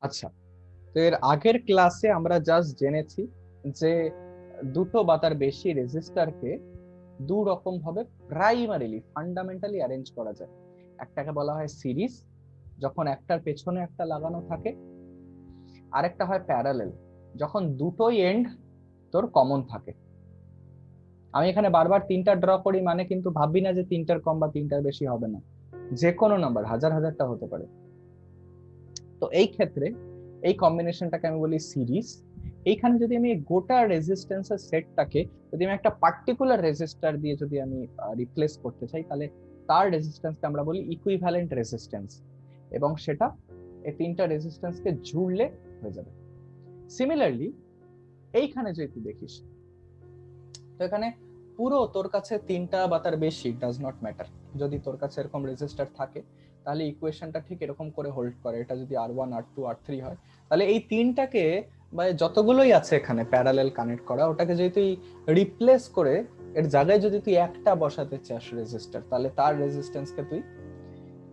আচ্ছা, তো এর আগের ক্লাসে আমরা জাস্ট জেনেছি যে দুটো বা তার বেশি রেজিস্টারকে দু রকম ভাবে প্রাইমারিলি ফান্ডামেন্টালি অ্যারেঞ্জ করা যায়। একটাকে বলা হয় সিরিজ, যখন একটার পেছনে একটা লাগানো থাকে। আরেকটা হয় প্যারালেল, যখন দুটোই এন্ড তোর কমন থাকে। আমি এখানে বারবার তিনটা ড্র করি মানে কিন্তু ভাববি না যে তিনটার কম বা তিনটার বেশি হবে না, যে কোনো নাম্বার হাজার হাজারটা হতে পারে। তো এই ক্ষেত্রে এই কম্বিনেশনটাকে আমি বলি সিরিজ। এইখানে যদি আমি গোটা রেজিস্ট্যান্সের সেটটাকে যদি আমি একটা পার্টিকুলার রেজিস্টার দিয়ে যদি আমি রিপ্লেস করতে চাই, তাহলে তার রেজিস্ট্যান্সকে আমরা বলি ইকুইভ্যালেন্ট রেজিস্ট্যান্স, এবং সেটা এই তিনটা রেজিস্ট্যান্সকে জুড়লে হয়ে যাবে। সিমিলারলি এইখানে যদি তুই দেখিস, তো এখানে পুরো তোর কাছে তিনটা বা তার বেশি ডাজ নট ম্যাটার, যদি তোর কাছে এরকম রেজিস্টার থাকে তাহলে ইকুয়েশনটা ঠিক এরকম করে হোল্ড করে। এটা যদি R1 R2 R3 হয়, তাহলে এই তিনটাকে বা যতগুলোই আছে এখানে প্যারালেল কানেক্ট করা, ওটাকে যদি তুই রিপ্লেস করে এর জায়গায় যদি তুই একটা বসাতে চাস রেজিস্টার, তাহলে তার রেজিস্ট্যান্সকে তুই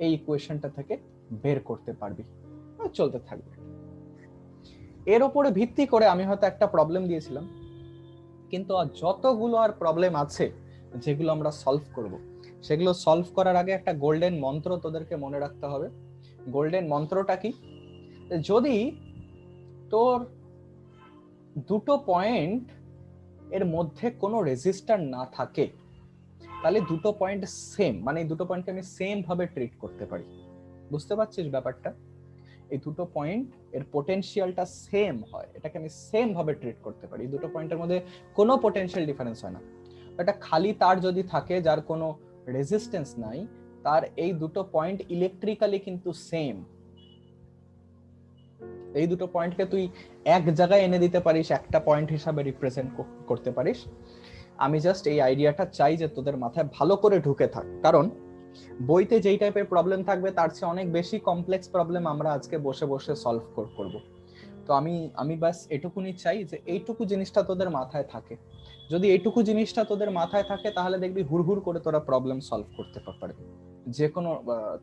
এই ইকুয়েশনটা থেকে বের করতে পারবি, চলতে থাকবে। এর উপরে ভিত্তি করে আমি হয়তো একটা প্রবলেম দিয়েছিলাম, কিন্তু যতগুলো আর প্রবলেম আছে যেগুলো আমরা সলভ করব, সেগুলো সলভ করার আগে একটা গোল্ডেন মন্ত্র তোদেরকে মনে রাখতে হবে। গোল্ডেন মন্ত্রটা কি? যদি তোর দুটো পয়েন্ট এর মধ্যে কোনো রেজিস্টার না থাকে, তাহলে দুটো পয়েন্ট সেম, মানে দুটো পয়েন্টকে আমি সেম ভাবে ট্রিট করতে পারি। বুঝতে পারছিস ব্যাপারটা? এই দুটো পয়েন্ট এর পোটেনশিয়ালটা সেম হয়, এটাকে আমি সেম ভাবে ট্রিট করতে পারি। দুটো পয়েন্টের মধ্যে কোনো পোটেনশিয়াল ডিফারেন্স হয় না। একটা খালি তার যদি থাকে যার কোনো রেজিস্ট্যান্স নাই, তার এই দুটো পয়েন্ট ইলেকট্রিক্যালি কিন্তু সেম। এই দুটো পয়েন্টকে তুই এক জায়গায় এনে দিতে পারিস, একটা পয়েন্ট হিসাবে রিপ্রেজেন্ট করতে পারিস। আমি জাস্ট এই আইডিয়াটা চাই যে তোদের মাথায় ভালো করে ঢুকে থাক, কারণ বইতে যেই টাইপের প্রবলেম থাকবে তার চেয়ে অনেক বেশি কমপ্লেক্স প্রবলেম আমরা আজকে বসে বসে সলভ করব। তো আমি বাস এটুকুনি চাই যে এইটুকু জিনিসটা তোদের মাথায় থাকে। যদি এইটুকু জিনিসটা তোদের মাথায় থাকে, তাহলে দেখবি হুড়হুড় করে তোরা প্রবলেম সলভ করতে পারবি, যে কোনো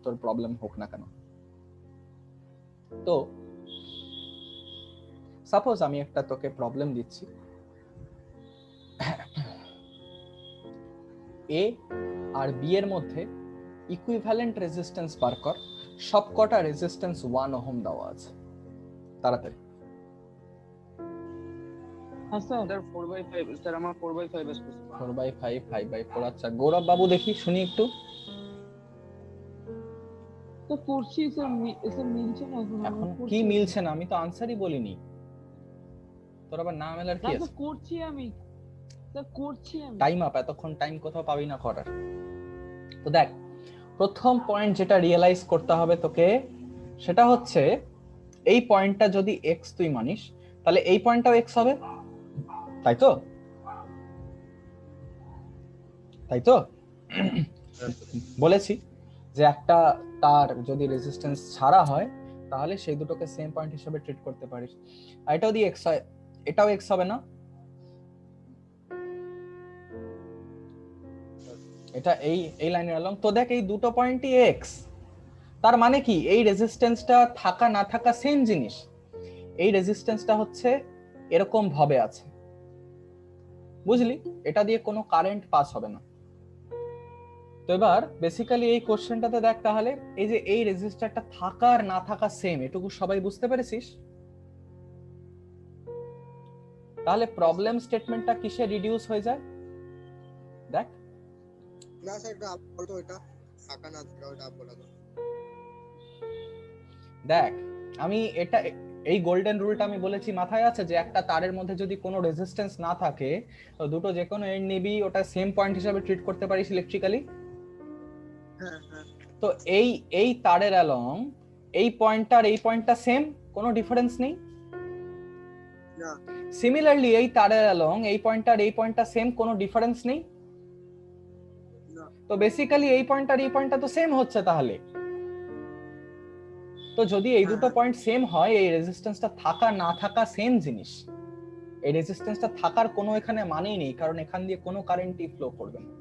তোর প্রবলেম হোক না কেন। তো সাপোজ আমি একটা তোকে প্রবলেম দিচ্ছি, এ আর বি এর মধ্যে ইকুইভ্যালেন্ট রেজিস্ট্যান্স বার কর, সবকটা রেজিস্ট্যান্স 1 ওহম দেওয়া আছে। তাড়াতাড়ি। স্যার 4/5 স্যার, আমার 4/5 আসছে। 4/5 5/4। আচ্ছা গৌরব বাবু দেখি শুনি একটু। তো করছি স্যার, স্যার মিলছে না এখন কি মিলছে না? আমি তো আনসারই বলিনি, তোর আবার না মেলার কি আছে? করছি আমি, স্যার করছি আমি। টাইম আপ, এতক্ষণ টাইম কোথাও পাবি না করার। তো দেখ, প্রথম পয়েন্ট যেটা রিয়েলাইজ করতে হবে তোকে, সেটা হচ্ছে এই পয়েন্টটা যদি এক্স তুই মানিস, তাহলে এই পয়েন্টটাও এক্স হবে, তাই তো? তাই তো বলেছি যে একটা তার যদি রেজিস্ট্যান্স ছাড়া হয়, তাহলে সেই দুটোকে সেম পয়েন্ট হিসেবে ট্রিট করতে পারিস। আর এটাও যদি এক্স হয়, এটাও এক্স হবে না? এটা এই লাইনের অ্যালং। তো দেখ এই দুটো পয়েন্টই এক্স, তার মানে কি এই রেজিস্ট্যান্সটা থাকা না থাকা সেম জিনিস। এই রেজিস্ট্যান্সটা হচ্ছে এরকম ভাবে আছে, বুঝলি? এটা দিয়ে কোনো কারেন্ট পাস হবে না। তো এবার বেসিক্যালি এই কোশ্চেনটাতে দেখ, তাহলে এই যে এই রেজিস্টারটা থাকা আর না থাকা সেম, এটুকু সবাই বুঝতে পেরেছিস? তাহলে প্রবলেম স্টেটমেন্টটা কিসে রিডিউস হয়ে যায়? দেখ না স্যার, এটা আপ বলতো, এটা থাকা না থাকা ওটা আপ বলা তো। দেখ আমি এটা এই গোল্ডেন রুলটা আমি বলেছি, মাথায় আছে? যে একটা তারের মধ্যে যদি কোনো রেজিস্ট্যান্স না থাকে, তো দুটো যে কোনো এন্ড নিবি, ওটা সেম পয়েন্ট হিসেবে ট্রিট করতে পারিস ইলেকট্রিক্যালি। হ্যাঁ হ্যাঁ। তো এই তারের অ্যালং এই পয়েন্টটা আর এই পয়েন্টটা সেম, কোনো ডিফারেন্স নেই। না। সিমিলারলি এই তারের অ্যালং এই পয়েন্টটা আর এই পয়েন্টটা সেম, কোনো ডিফারেন্স নেই। না। তো বেসিক্যালি এই পয়েন্ট আর এই পয়েন্টটা তো সেম হচ্ছে তাহলে। তো যদি এই দুটো পয়েন্ট সেম হয়, এই রেজিস্ট্যান্সটা থাকা না থাকা সেম জিনিস। এই রেজিস্ট্যান্সটা থাকার কোনো এখানে মানেই নেই, কারণ এখান দিয়ে কোনো কারেন্টই ফ্লো করবে না।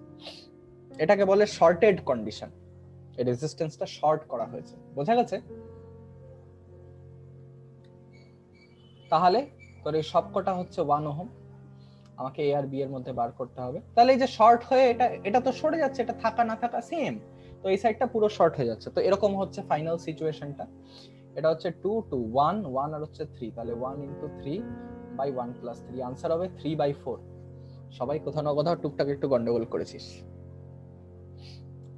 এটাকে বলে শর্টেড কন্ডিশন। এই রেজিস্ট্যান্সটা শর্ট করা হয়েছে, বোঝা গেছে? তাহলে তোর এই সবকটা হচ্ছে 1 ওহম, আমাকে এ আর বি এর মধ্যে বার করতে হবে। তাহলে এই যে শর্ট হয়ে এটা এটা তো সরে যাচ্ছে, এটা থাকা না থাকা সেম, তো এই সাইডটা পুরো শর্ট হয়ে যাচ্ছে। তো এরকম হচ্ছে ফাইনাল সিচুয়েশনটা। এটা হচ্ছে 2 2 1 1 আর হচ্ছে 3, তাহলে 1 ইনটু 3 বাই 1 প্লাস 3, आंसर হবে 3/4। সবাই কোথাও না কোথাও টুকটাক একটু গন্ডগোল করেছিস,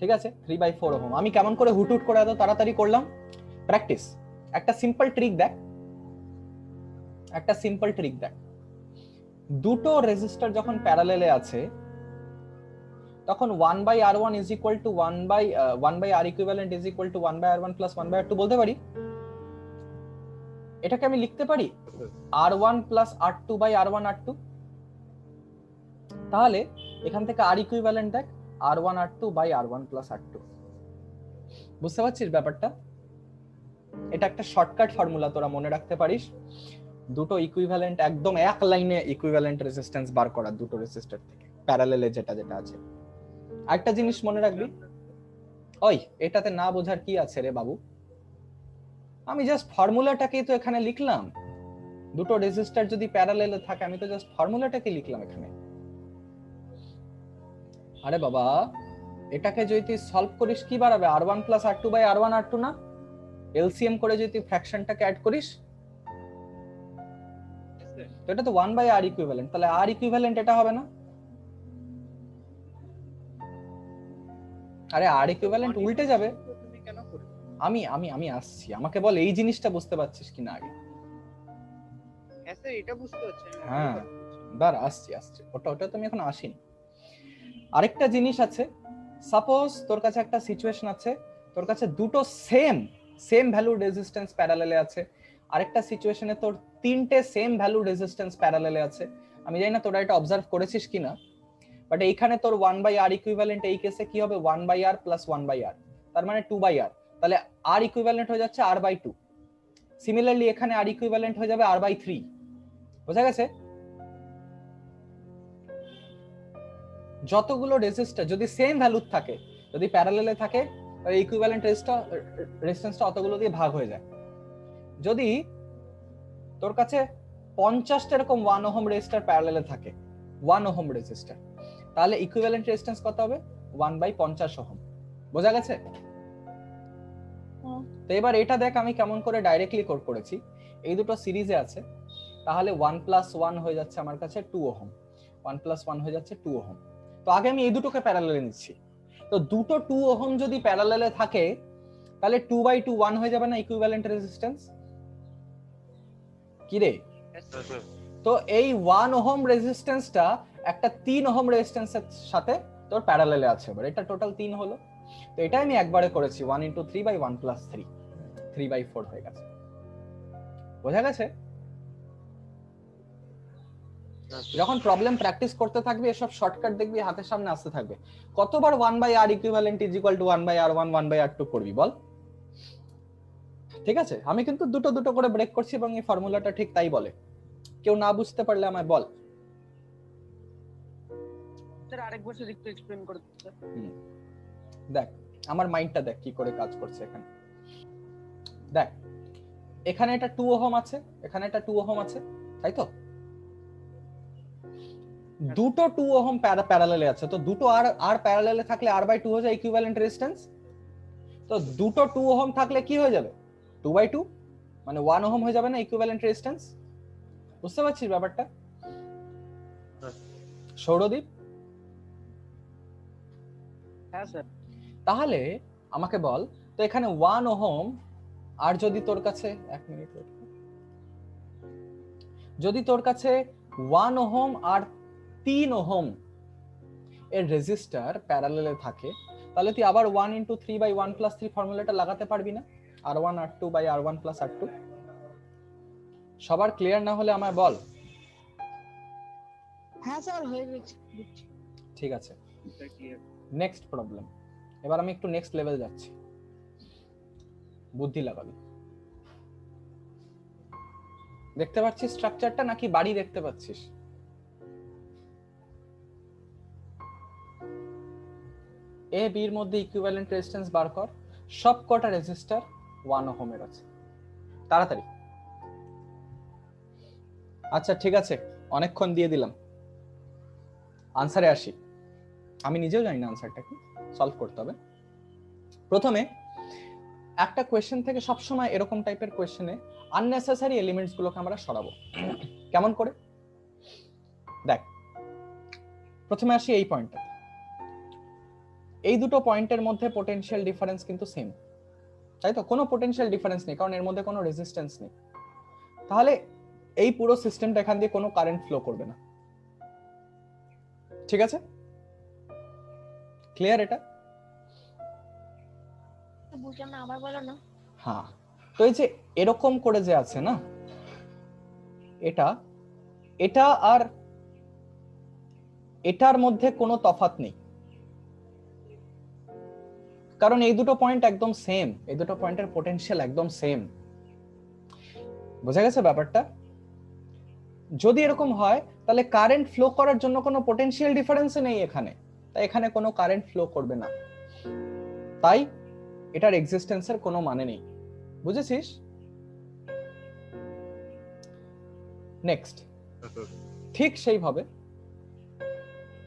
ঠিক আছে। 3/4 ওহম। আমি কেমন করে হুটহুট করে এত তাড়াতাড়ি করলাম? প্র্যাকটিস। একটা সিম্পল ট্রিক দেখ, একটা সিম্পল ট্রিক দেখ। দুটো রেজিস্টার যখন প্যারালেলে আছে তখন 1/r1 is equal two 1/r equivalent is equal two 1/r1 plus 1/r2 বলতে পারি। এটাকে আমি লিখতে পারি r1 plus r2 by r1 r2। তাহলে এখান থেকে r ইকুইভ্যালেন্ট দেখ r1 r2 by r1 plus r2। বুঝতে পারছিস ব্যাপারটা? এটা একটা শর্টকাট ফর্মুলা, তোরা মনে রাখতে পারিস। দুটো ইকুইভ্যালেন্ট একদম এক লাইনে ইকুইভ্যালেন্ট রেজিস্ট্যান্স বার করা দুটো রেজিস্টার থেকে প্যারালেলে যেটা যেটা আছে। আরেকটা জিনিস মনে রাখবি, ওই এটাতে না বোঝার কি আছে রে বাবু? আমি জাস্ট ফর্মুলাটাকেই তো এখানে লিখলাম। দুটো রেজিস্টার যদি প্যারালেলে থাকে আমি তো জাস্ট ফর্মুলাটাকে লিখলাম এখানে। আরে বাবা, এটাকে যদি তুই সলভ করিস কি বাড়াবে? r1 plus r2 by r1 r2 না? এলসিএম করে যদি তুই ফ্র্যাকশনটাকে অ্যাড করিস তো এটা তো 1/r ইকুইভ্যালেন্ট, তাহলে r ইকুইভ্যালেন্ট এটা হবে না? আরে r ইকুইভ্যালেন্ট উল্টে যাবে। তুমি কেন করবে? আমি আমি আমি আসছি, আমাকে বল এই জিনিসটা বুঝতে পারছিস কিনা আগে। হ্যাঁ স্যার, এটা বুঝতে পারছি। হ্যাঁ দাঁড়া, আসছি আসছি, ওটা তুমি এখন আসিনি। আরেকটা জিনিস আছে, সাপোজ তোর কাছে একটা সিচুয়েশন আছে, তোর কাছে দুটো সেম ভ্যালু রেজিস্ট্যান্স প্যারালেলে আছে। আরেকটা সিচুয়েশনে তোর তিনটে সেম ভ্যালু রেজিস্ট্যান্স প্যারালেলে আছে। আমি জানি না তোরা এটা অবজার্ভ করেছিস কিনা, বাট এইখানে তোর 1/r ইকুইভ্যালেন্ট এই কেসে কি হবে? 1/r প্লাস 1/r, তার মানে 2/r। তাহলে r ইকুইভ্যালেন্ট হয়ে যাচ্ছে r/2। সিমিলারলি এখানে r ইকুইভ্যালেন্ট হয়ে যাবে r/3। বোঝা গেছে? যতগুলো রেজিস্টার যদি সেম ভ্যালু থাকে, যদি প্যারালেলে থাকে, তাহলে ইকুইভ্যালেন্ট রেজিস্ট্যান্সটা অতগুলো দিয়ে ভাগ হয়ে যায়। যদি তোর কাছে 50টা এরকম 1 ওহম রেজিস্টার প্যারালেলে থাকে, 1 ওহম রেজিস্টার, তাহলে ইকুইভ্যালেন্ট রেজিস্ট্যান্স কত হবে? 1/50 ওহম। বোঝা গেছে? তো এবার এটা দেখ আমি কেমন করে ডাইরেক্টলি কোড করেছি। এই দুটো সিরিজে আছে, তাহলে 1 প্লাস 1 হয়ে যাচ্ছে আমার কাছে 2 ওহম, 1 প্লাস 1 হয়ে যাচ্ছে 2 ওহম। তো আগে আমি এই দুটোকে প্যারালেলে নিচ্ছি। তো দুটো 2 ওহম যদি প্যারালেলে থাকে তাহলে 2/2 1 হয়ে যাবে না ইকুইভ্যালেন্ট রেজিস্ট্যান্স? কি রে? তো এই 1 ওহম রেজিস্ট্যান্সটা একটা 3 ওহম রেজিস্ট্যান্সের সাথে তোর প্যারালেলে আছে। এবার এটা টোটাল 3 হলো। তো এটা আমি একবারে করেছি 1 ইনটু 3 বাই 1 প্লাস 3, 3/4 হয়ে গেছে। বোঝা গেছে? যখন প্রবলেম প্র্যাকটিস করতে থাকবি এসব শর্টকাট দেখবি হাতের সামনে আসতে থাকবে। কতবার 1/r equivalent is equal two 1/r1 1/r2 করবি বল? ঠিক আছে, আমি কিন্তু দুটো দুটো করে ব্রেক করছি এবং এই ফর্মুলাটা ঠিক তাই বলে। কেউ না বুঝতে পারলে আমায় বল। স্যার আরেকবার স্যার একটু এক্সপ্লেইন করে দিন স্যার। দেখ আমার মাইন্ডটা দেখ কি করে কাজ করছে এখানে। দেখ এখানে এটা 2 ওহম আছে, এখানে এটা 2 ওহম আছে, তাই তো? দুটো 2 ওহম প্যারালেলে আছে, তো দুটো আর প্যারালেলে থাকলে r/2 হয়ে যায় ইকুইভ্যালেন্ট রেজিস্ট্যান্স। তো দুটো 2 ওহম থাকলে কি হয়ে যাবে? 2/2, মানে 1 ওহম হয়ে যাবে না ইকুইভ্যালেন্ট রেজিস্ট্যান্স? বুঝতে পারছিস ব্যাপারটা সৌরদীপ? হ্যাঁ স্যার। তাহলে আমাকে বল, তো এখানে 1 ওহম আর যদি তোর কাছে 1 মিনিট ওয়েট, যদি তোর কাছে 1 ওহম আর 3 ওহম এর রেজিস্টার প্যারালেলে থাকে, তাহলে তুই আবার 1 ইনটু 3 বাই 1 প্লাস 3 ফর্মুলাটা লাগাতে পারবি না? r1 r2 by r1 plus r2। সবার ক্লিয়ার না হলে আমায় বল। হ্যাঁ স্যার হয়ে গেছে। ঠিক আছে, নেক্সট প্রবলেম। এবার আমি একটু নেক্সট লেভেল যাচ্ছি, বুদ্ধি লাগাবি। দেখতে পাচ্ছিস স্ট্রাকচারটা নাকি বাড়ি দেখতে পাচ্ছিস? এ বি এর মধ্যে ইকুইভ্যালেন্ট রেজিস্ট্যান্স বার কর। সব কটা রেজিস্টার 1 ওহমের আছে। তাড়াতাড়ি আচ্ছা ঠিক আছে, অনেকক্ষণ দিয়ে দিলাম, আনসারে আসি। আমি নিজেও জানি না আনসারটা কি, সলভ করতে হবে। প্রথমে একটা কোয়েশ্চেন থেকে সবসময় এরকম টাইপের কোয়েশ্চেনে আননেসেসারি এলিমেন্টস গুলোকে আমরা সরাবো। কেমন করে দেখ, প্রথমে আসি এই পয়েন্টে। এই দুটো পয়েন্টের মধ্যে পোটেনশিয়াল ডিফারেন্স কিন্তু সেম, তাই তো? কোনো পোটেনশিয়াল ডিফারেন্স নেই, কারণ এর মধ্যে কোনো রেজিস্ট্যান্স নেই। তাহলে এই পুরো সিস্টেমটা এখান দিয়ে কোনো কারেন্ট ফ্লো করবে না। ঠিক আছে, ক্লিয়ার এটা? বুঝলাম না, আবার বলো না। হ্যাঁ, তো এই যে এরকম করে যে আছে না, এটা এটা আর এটার মধ্যে কোনো তফাৎ নেই, কারণ এই দুটো পয়েন্ট একদম সেম, এই দুটো পয়েন্টের পোটেনশিয়াল একদম সেম। বোঝা গেছে ব্যাপারটা? যদি এরকম হয় তাহলে কারেন্ট ফ্লো করার জন্য কোনো পোটেনশিয়াল ডিফারেন্স নেই এখানে, তাই এখানে কোনো কারেন্ট ফ্লো করবে না, তাই এটার এক্সিস্টেন্সের কোনো মানে নেই। বুঝেছিস? নেক্সট, ঠিক সেইভাবে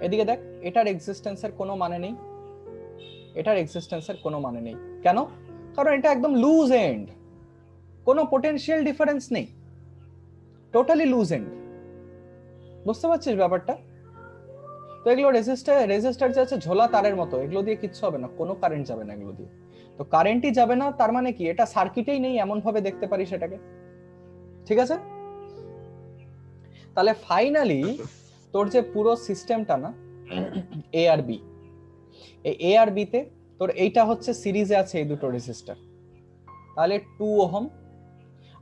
এদিকে দেখ, এটার এক্সিস্টেন্সের কোনো মানে নেই, এটার এক্সিস্টেন্সের কোনো মানে নেই। কেন? কারণ এটা একদম লুজ এন্ড, কোনো পোটেনশিয়াল ডিফারেন্স নেই, টোটালি লুজ এন্ড। বুঝতে পারছিস ব্যাপারটা? তো এগুলো রেজিস্টার যে আছে ঝোলা তারের মতো, এগুলো দিয়ে কিচ্ছু হবে না, কোনো কারেন্ট যাবে না এগুলো দিয়ে। তো কারেন্টই যাবে না, তার মানে কি এটা সার্কিটেই নেই, এমন ভাবে দেখতে পারি সেটাকে। ঠিক আছে, তাহলে ফাইনালি তোর যে পুরো সিস্টেমটা না, এ আর বি, এই এ আর বি তে তোর এইটা হচ্ছে সিরিজে আছে এই দুটো রেজিস্টার, তাহলে 2 ওহম,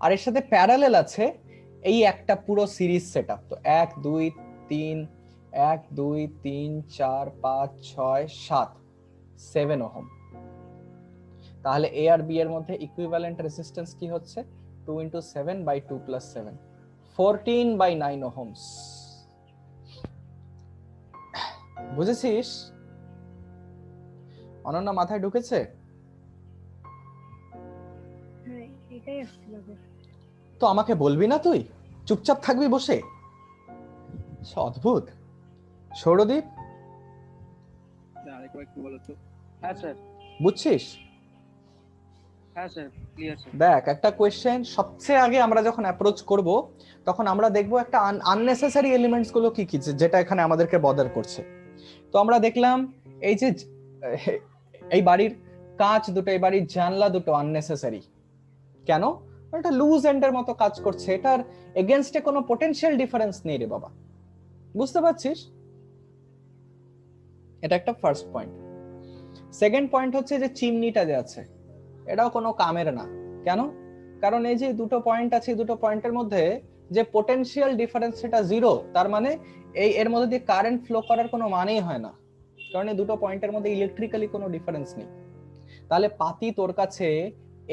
আর এর সাথে প্যারালেল আছে এই একটা পুরো সিরিজ সেটআপ। তো 1 2 3 1 2 3 4 5 6 7 7 ওহম। তাহলে এ আর বি এর মধ্যে ইকুইভ্যালেন্ট রেজিস্ট্যান্স কি হচ্ছে? 2 × 7 / 2 + 7, 14/9 ওহমস। বুঝেছিস? অনন্যা, মাথায় ঢুকেছে? হ্যাঁ, এটাই আসছিল। তো আমাকে বলবি না তুই, চুপচাপ থাকবি বসে? অদ্ভুত। সৌরদীপ, আরেকবার একটু বলো তো। হ্যাঁ স্যার। বুঝছিস? হ্যাঁ স্যার, ক্লিয়ার স্যার। দেখ, একটা কোয়েশ্চেন সবচেয়ে আগে আমরা যখন অ্যাপ্রোচ করব তখন আমরা দেখব একটা আননেসেসারি এলিমেন্টস গুলো কি কি, যেটা এখানে আমাদেরকে বদার করছে। তো আমরা দেখলাম এই যে এই বাড়ির কাঁচ দুটো, এই বাড়ির জানলা দুটো আননেসেসারি। কেন? এটা লুজ এন্ডের মতো কাজ করছে, এটার এগেইনস্টে কোনো পোটেনশিয়াল ডিফারেন্স নেই রে বাবা। বুঝতে পারছিস? এটা একটা ফার্স্ট পয়েন্ট। সেকেন্ড পয়েন্ট হচ্ছে যে চিমনিটা যে আছে, এটাও কোনো কামের না। কেন? কারণ এই যে দুটো পয়েন্ট আছে, দুটো পয়েন্টের মধ্যে যে পোটেনশিয়াল ডিফারেন্স সেটা জিরো, তার মানে এই এর মধ্যে দিয়ে কারেন্ট ফ্লো করার কোনো মানেই হয় না, কারণ এই দুটো পয়েন্টের মধ্যে ইলেকট্রিক্যালি কোনো ডিফারেন্স নেই। তাহলে পাতি তোর কাছে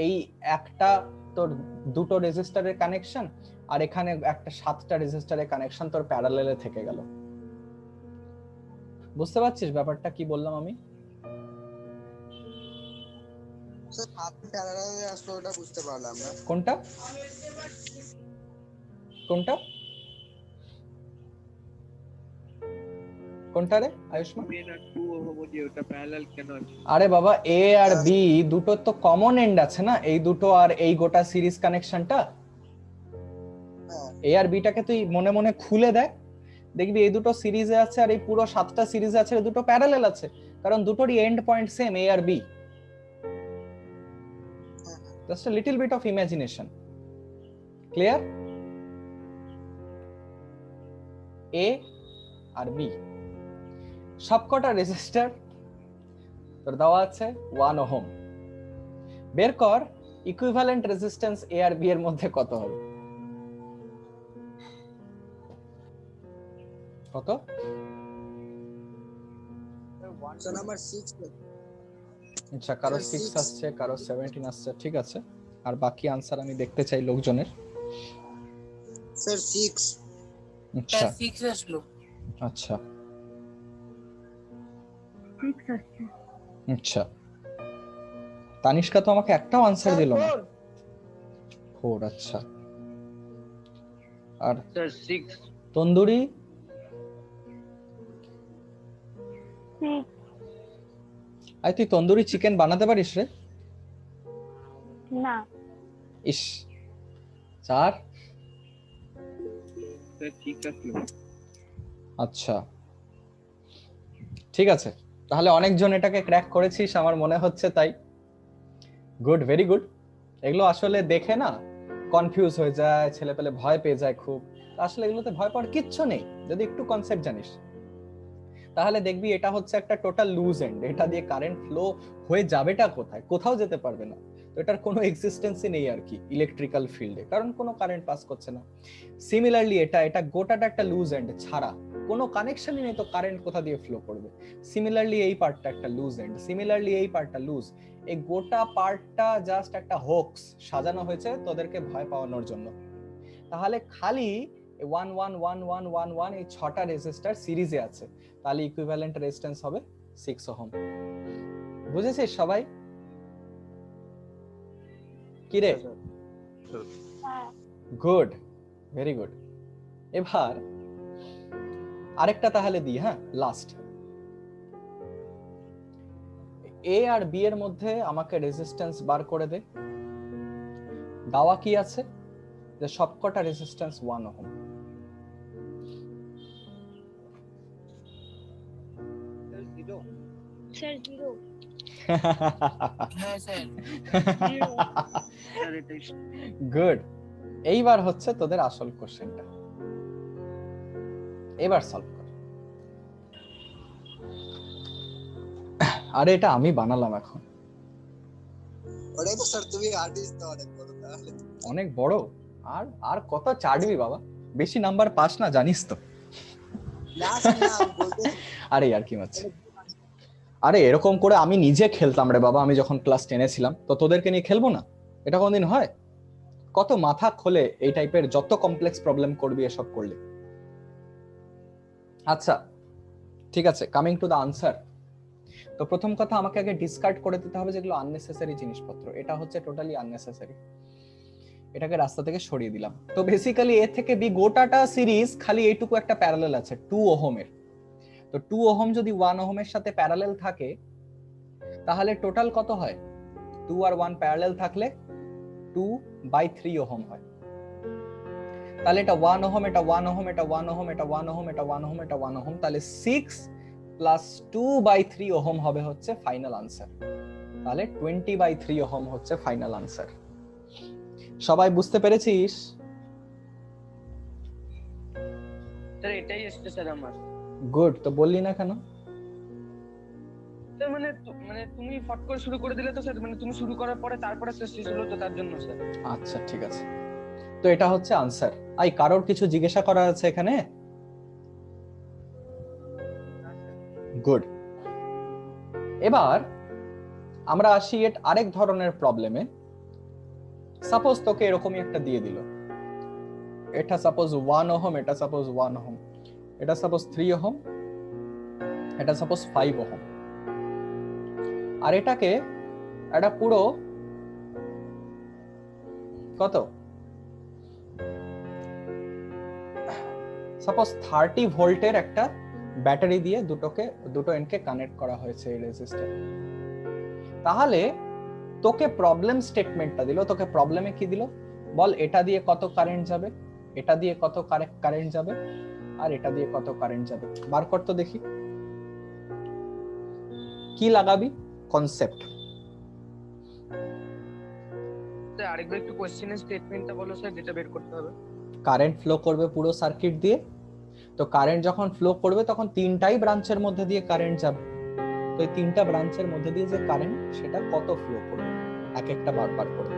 এই একটা তোর দুটো রেজিস্টারের কানেকশন, আর এখানে একটা 7টা রেজিস্টারের কানেকশন তোর প্যারালেলে থেকে গেল। বুঝতে পারছিস ব্যাপারটা কি বললাম আমি? স্যার আপনি প্যারালালে আসলো ওটা বুঝতে পারলাম না। কোনটা কোনটা কোনটা রে আয়ুষ্মান? আরে বাবা, এ আর বি দুটো তো কমন এন্ড আছে না, এই দুটো আর এই গোটা সিরিজ কানেকশনটা। এ আর বিটাকে তুই মনে মনে খুলে দেখ, দেখবি এই দুটো সিরিজে আছে আর এই পুরো 7টা সিরিজে আছে, দুটো প্যারালেল আছে, কারণ দুটোরই এন্ড পয়েন্ট সেম, এ আর B. Just a little bit of imagination. Clear? A আর বি সবকটা রেজিস্টার তোর দেওয়া আছে 1 ওহম। বের কর ইকুইভ্যালেন্ট রেজিস্ট্যান্স এ আর বি এর মধ্যে কত হবে? কত? Sir number 6। আচ্ছা, কারো 6 আসছে, কারো 17 আসছে, ঠিক আছে। আর বাকি আনসার আমি দেখতে চাই লোকজনের। স্যার 6। আচ্ছা 6 আসলো। আচ্ছা 6 আসছে। আচ্ছা, তানিষ্কা তো আমাকে একটাও আনসার দিল না। 4। আচ্ছা আর স্যার 6 তন্দুরি? 6 আই তুই তন্দুরি চিকেন বানাতে পারিস রে? না ইস। 4? স্যার ঠিক আছে আচ্ছা ঠিক আছে, তাহলে অনেকজন এটাকে ক্র্যাক করেছিস আমার মনে হচ্ছে, তাই গুড, ভেরি গুড। এগুলো আসলে দেখে না কনফিউজ হয়ে যায়, ছেলেপেলে ভয় পেয়ে যায় খুব। আসলে এগুলোতে ভয় পাওয়ার কিচ্ছু নেই যদি একটু কনসেপ্ট জানিস। তাহলে দেখবি এটা হচ্ছে একটা টোটাল লুজ এন্ড, এটা দিয়ে কারেন্ট ফ্লো হয়ে যাবেটা কোথায়? কোথাও যেতে পারবে না। তো এটার কোনো এক্সিস্টেন্সই নেই আর কি ইলেকট্রিক্যাল ফিল্ডে, কারণ কোনো কারেন্ট পাস করছে না। সিমিলারলি এটা গোটাটা একটা লুজ এন্ড ছাড়া কোনো কানেকশনই নেই, তো কারেন্ট কোথা দিয়ে ফ্লো করবে? সিমিলারলি এই পার্টটা একটা লুজ এন্ড, সিমিলারলি এই পার্টটা লুজ। এই গোটা পার্টটা জাস্ট একটা হোক্স, সাজানো হয়েছে তোদেরকে ভয় পাওয়ানোর জন্য। তাহলে খালি 1 1 1 1 1 1 এই 6টা রেজিস্টার সিরিজে আছে, তাহলে ইকুইভ্যালেন্ট রেজিস্ট্যান্স হবে 6 ওহম। বুঝেছিস সবাই? কি রে? হ্যাঁ গুড, ভেরি গুড। এবার আরেকটা তাহলে দিই, হ্যাঁ লাস্ট। এ আর বি এর মধ্যে আমাকে রেজিস্ট্যান্স বার করে দে। দেওয়া কি আছে যে সবকটা রেজিস্ট্যান্স 1 ওহম। স্যার 0 হ্যাঁ স্যার 0 স্যার এটাই গুড। এইবার হচ্ছে তোদের আসল কোশ্চেনটা, এবার সলভ কর। আরে এটা আমি বানালাম এখন। ওটাই তো স্যার, তুমি আর্টিস্ট তো অনেক বড় তাহলে। অনেক বড়? আর আর কত চাটবি বাবা, বেশি নাম্বার পাস না জানিস তো। না স্যার না, আমি বলতে আরে আর কি মাছ, আরে এরকম করে আমি নিজে খেলতাম রে বাবা, আমি যখন ক্লাস 10-এ ছিলাম, তো তোদেরকে নিয়ে খেলবো না? এটা কোনদিন হয়? কত মাথা খোলে এই টাইপের যত কমপ্লেক্স প্রবলেম করবি এসব করলে। আচ্ছা ঠিক আছে, কামিং টু দ্য আনসার। তো প্রথম কথা আমাকে আগে ডিসকার্ড করে দিতে হবে যেগুলো আননেসেসারি জিনিসপত্র। এটা হচ্ছে টোটালি আননেসেসারি, এটাকে রাস্তা থেকে সরিয়ে দিলাম। তো বেসিক্যালি এ থেকে বি গোটাটা সিরিজ খালি এইটুকু একটা প্যারালাল আছে 2 ওহমের। তো 2 ওহম যদি 1 ওহমের সাথে প্যারালাল থাকে তাহলে টোটাল কত হয়? 2 আর 1 প্যারালাল থাকলে 2/3 ওহম হয়। তাহলে এটা 1 ওহম, এটা 1 ওহম, এটা 1 ওহম, এটা 1 ওহম, এটা 1 ওহম, এটা 1 ওহম, তাহলে 6 প্লাস 2/3 ওহম হবে হচ্ছে ফাইনাল আনসার। তাহলে 20/3 ওহম হচ্ছে ফাইনাল আনসার। সবাই বুঝতে পেরেছিস? স্যার এটাই এসছে স্যার আমার। গুড। তো বললি না কেন? স্যার মানে মানে তুমি ফট করে শুরু করে দিলে তো স্যার, মানে তুমি শুরু করার পরে তারপরে শেষ হলো তো, তার জন্য স্যার। আচ্ছা ঠিক আছে, তো এটা হচ্ছে আনসার। আই কারোর কিছু জিজ্ঞাসা করার আছে এখানে? গুড। এবার আমরা আসি এর আরেক ধরনের প্রবলেমে। সাপোজ তোকে এরকমই একটা দিয়ে দিল, এটা সাপোজ 1 ওহম, এটা সাপোজ 1 ওহম, এটা সাপোজ 3 ওহম, এটা সাপোজ 5 ওহম, আর এটাকে একটা পুরো কত সাপোজ 30 ভোল্টের একটা ব্যাটারি দিয়ে দুটো এন্ডকে কানেক্ট করা হয়েছে এই রেজিস্টার। তাহলে তোকে প্রবলেম স্টেটমেন্টটা দিল, তোকে প্রবলেমে কি দিল বল? এটা দিয়ে কত কারেন্ট যাবে, এটা দিয়ে কত কারেন্ট যাবে, আর এটা দিয়ে কত কারেন্ট যাবে, বার কর তো দেখি। কি লাগাবি কনসেপ্ট? স্যার আরেকবার একটু কোশ্চেনের স্টেটমেন্টটা বলো স্যার, যেটা বের করতে হবে। কারেন্ট ফ্লো করবে পুরো সার্কিট দিয়ে, তো কারেন্ট যখন ফ্লো করবে তখন তিনটাই ব্রাঞ্চের মধ্যে দিয়ে কারেন্ট যাবে। তো এই তিনটা ব্রাঞ্চের মধ্যে দিয়ে যে কারেন্ট সেটা কত ফ্লো করবে এক একটা বার করে।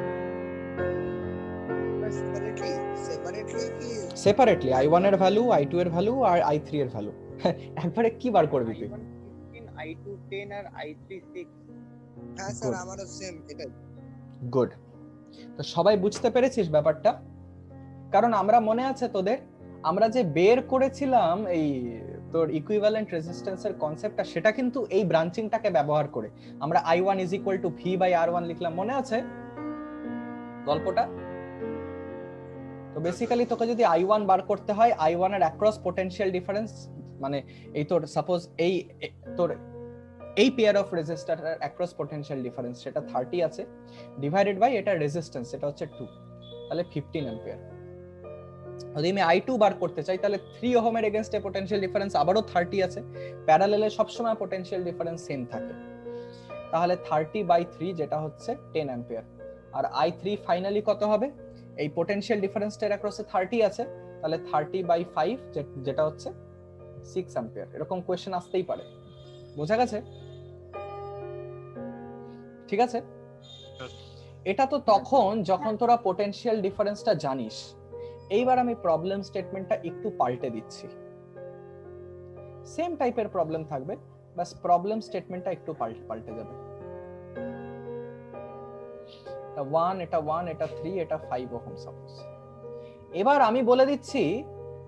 সেপারেটলি i1 এর ভ্যালু, i2 এর ভ্যালু আর i3 এর ভ্যালু একবারে কি বার করবি তুই? i2 10 আর i3 6। হ্যাঁ স্যার আমারও সেম এটাই। গুড। তো সবাই বুঝতে পেরেছিস ব্যাপারটা? কারণ আমরা মনে আছে তোদের, আমরা যে বের করেছিলাম এই তোর ইকুইভ্যালেন্ট রেজিস্ট্যান্সের কনসেপ্টটা, সেটা কিন্তু এই ব্রাঞ্চিংটাকে ব্যবহার করে আমরা i1 v/r1 লিখলাম, মনে আছে গল্পটা? তো বেসিক্যালি তোকে যদি I1 বার করতে হয়, I1 এর অ্যাক্রস পোটেনশিয়াল ডিফারেন্স মানে এই তোর সাপোজ তোর এই pair of register across potential difference সেটা 30 আছে, ডিভাইডেড বাই এটা রেজিস্ট্যান্স সেটা হচ্ছে 2, তাহলে 15 অ্যাম্পিয়ার। যদি আমি I2 বার করতে চাই তাহলে 3 ওহমের এগেইনস্টে পোটেনশিয়াল ডিফারেন্স আবারও 30 আছে, প্যারালেলে সবসময় পোটেনশিয়াল ডিফারেন্স সেম থাকে, তাহলে 30/3 যেটা হচ্ছে 10 অ্যাম্পিয়ার। আর I3 ফাইনালি কত হবে, এই পোটেনশিয়াল ডিফারেন্সটার অ্যাক্রসে 30 আছে, তাহলে 30/5 যেটা হচ্ছে 6 অ্যাম্পিয়ার। এরকম কোশ্চেন আসতেই পারে, বোঝা গেছে? ঠিক আছে, এটা তো তখন যখন তোরা পোটেনশিয়াল ডিফারেন্সটা জানিস। এইবার আমি প্রবলেম স্টেটমেন্টটা একটু পাল্টে দিচ্ছি, সেম টাইপের প্রবলেম থাকবে, বাস প্রবলেম স্টেটমেন্টটা একটু পাল্টে যাবে। এটা 1, এটা 1, এটা 3, এটা 5 ওহম সাপোজ। এবার আমি বলে দিচ্ছি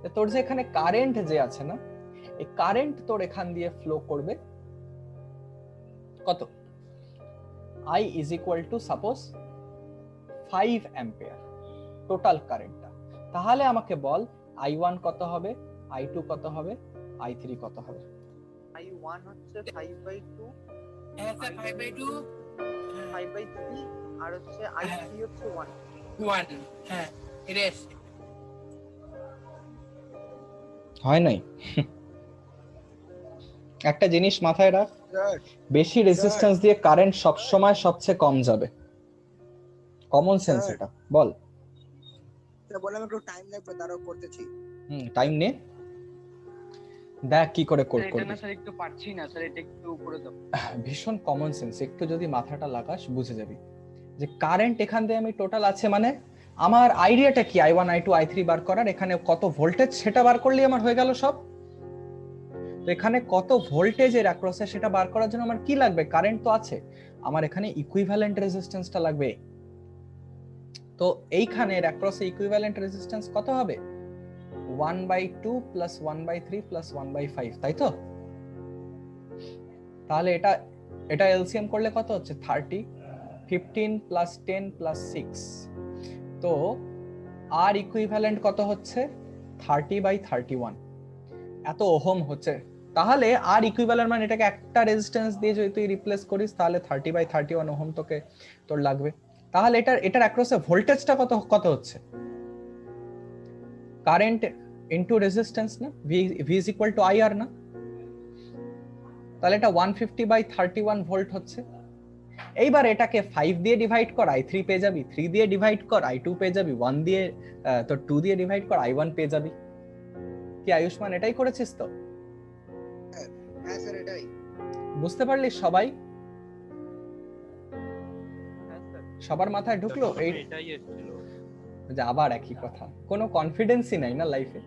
যে তোর যে এখানে কারেন্ট যে আছে না, এই কারেন্ট তোর এখান দিয়ে ফ্লো করবে কত, I is equal to suppose 5 ampere total কারেন্টটা। তাহলে আমাকে বল I1 কত হবে, I2 কত হবে, I3 কত হবে? I1 হচ্ছে 5/2, হ্যাঁ স্যার 5/2 5/3 আর হচ্ছে I3 হচ্ছে 1। 1 হ্যাঁ এটা এসছে। হয় নাই? একটা জিনিস মাথায় রাখ, স্যার বেশি রেজিস্ট্যান্স দিয়ে কারেন্ট সবসময় সবচেয়ে কম যাবে, কমন সেন্স স্যার। এটা। বল। স্যার বললাম একটু টাইম লাগবে, তারও করতেছি। টাইম নে, দেখ কি করে কোড এটা করবি। না স্যার একটু পারছি না স্যার, এটা একটু করে দাও। ভীষণ কমন সেন্স, একটু যদি মাথাটা লাগাস বুঝে যাবি যে কারেন্ট এখান দিয়ে আমি টোটাল আছে মানে আমার আইডিয়াটা কি I1 I2 I3 বার করার, এখানে কত ভোল্টেজ সেটা বার করলেই আমার হয়ে গেল সব। তো এখানে কত ভোল্টেজ এর অ্যাক্রসে সেটা বার করার জন্য আমার কি লাগবে, কারেন্ট তো আছে, আমার এখানে ইকুইভ্যালেন্ট রেজিস্ট্যান্সটা লাগবে। তো এইখানে এর অ্যাক্রসে ইকুইভ্যালেন্ট রেজিস্ট্যান্স কত হবে, 1/2 প্লাস 1/3 প্লাস 1/5, তাই তো? তাহলে এটা এলসিএম করলে কত হচ্ছে 30, 15 প্লাস 10 প্লাস 6, তো আর ইকুইভ্যালেন্ট কত হচ্ছে 30/31, এত ওহম হচ্ছে। তাহলে আর ইকুইভ্যালেন্ট মানে এটাকে একটা রেজিস্ট্যান্স দিয়ে যদি তুই রিপ্লেস করিস তাহলে 30/31 ওহম তোর লাগবে। তাহলে এটার অ্যাক্রসে ভোল্টেজটা কত হচ্ছে, কারেন্ট ইনটু রেজিস্ট্যান্স না, V is equal to IR না, তাহলে এটা 150/31 ভোল্ট হচ্ছে। এইবার এটাকে 5 দিয়ে ডিভাইড কর, I3 পেয়ে যাবি, 3 দিয়ে ডিভাইড কর, I2 পেয়ে যাবি, 1 দিয়ে তো 2 দিয়ে ডিভাইড কর, I1 পেয়ে যাবি। কি আয়ুষ্মান এটাই করেছিস তো? হ্যাঁ স্যার এটাই। বুঝতে পারলি সবাই? হ্যাঁ স্যার, সবার মাথায় ঢুকলো? এই এটাই এসেছিল। যে আবার একই কথা, কোনো কনফিডেন্সই নাই না লাইফে।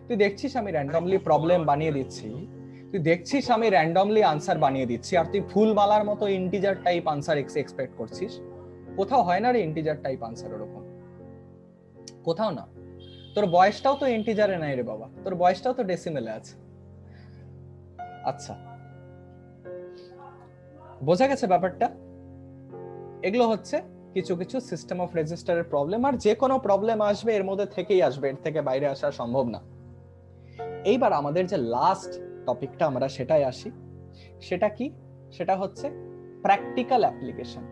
তুই দেখছিস আমি র্যান্ডমলি প্রবলেম বানিয়ে দিচ্ছি, তুই দেখছিস আমি র্যান্ডমলি আনসার বানিয়ে দিচ্ছি, আর তুই ফুলমালার মতো ইন্টিজার টাইপ আনসার এক্সপেক্ট করছিস। কোথাও হয় না রে ইন্টিজার টাইপ আনসার ওরকম, কোথাও না। তোর বয়সটাও তো ইন্টিজারে নাই রে বাবা, তোর বয়সটাও তো ডেসিমেলে আছে। আচ্ছা, বোঝা গেছে ব্যাপারটা? এগুলো হচ্ছে কিছু কিছু সিস্টেম অফ রেজিস্টারের প্রবলেম, আর যে কোনো প্রবলেম আসবে এর মধ্যে থেকেই আসবে, এর থেকে বাইরে আসা সম্ভব না। এইবার আমাদের যে লাস্ট টপিকটা আমরা সেটাই আসি, সেটা কি, সেটা হচ্ছে প্র্যাকটিক্যাল অ্যাপ্লিকেশন।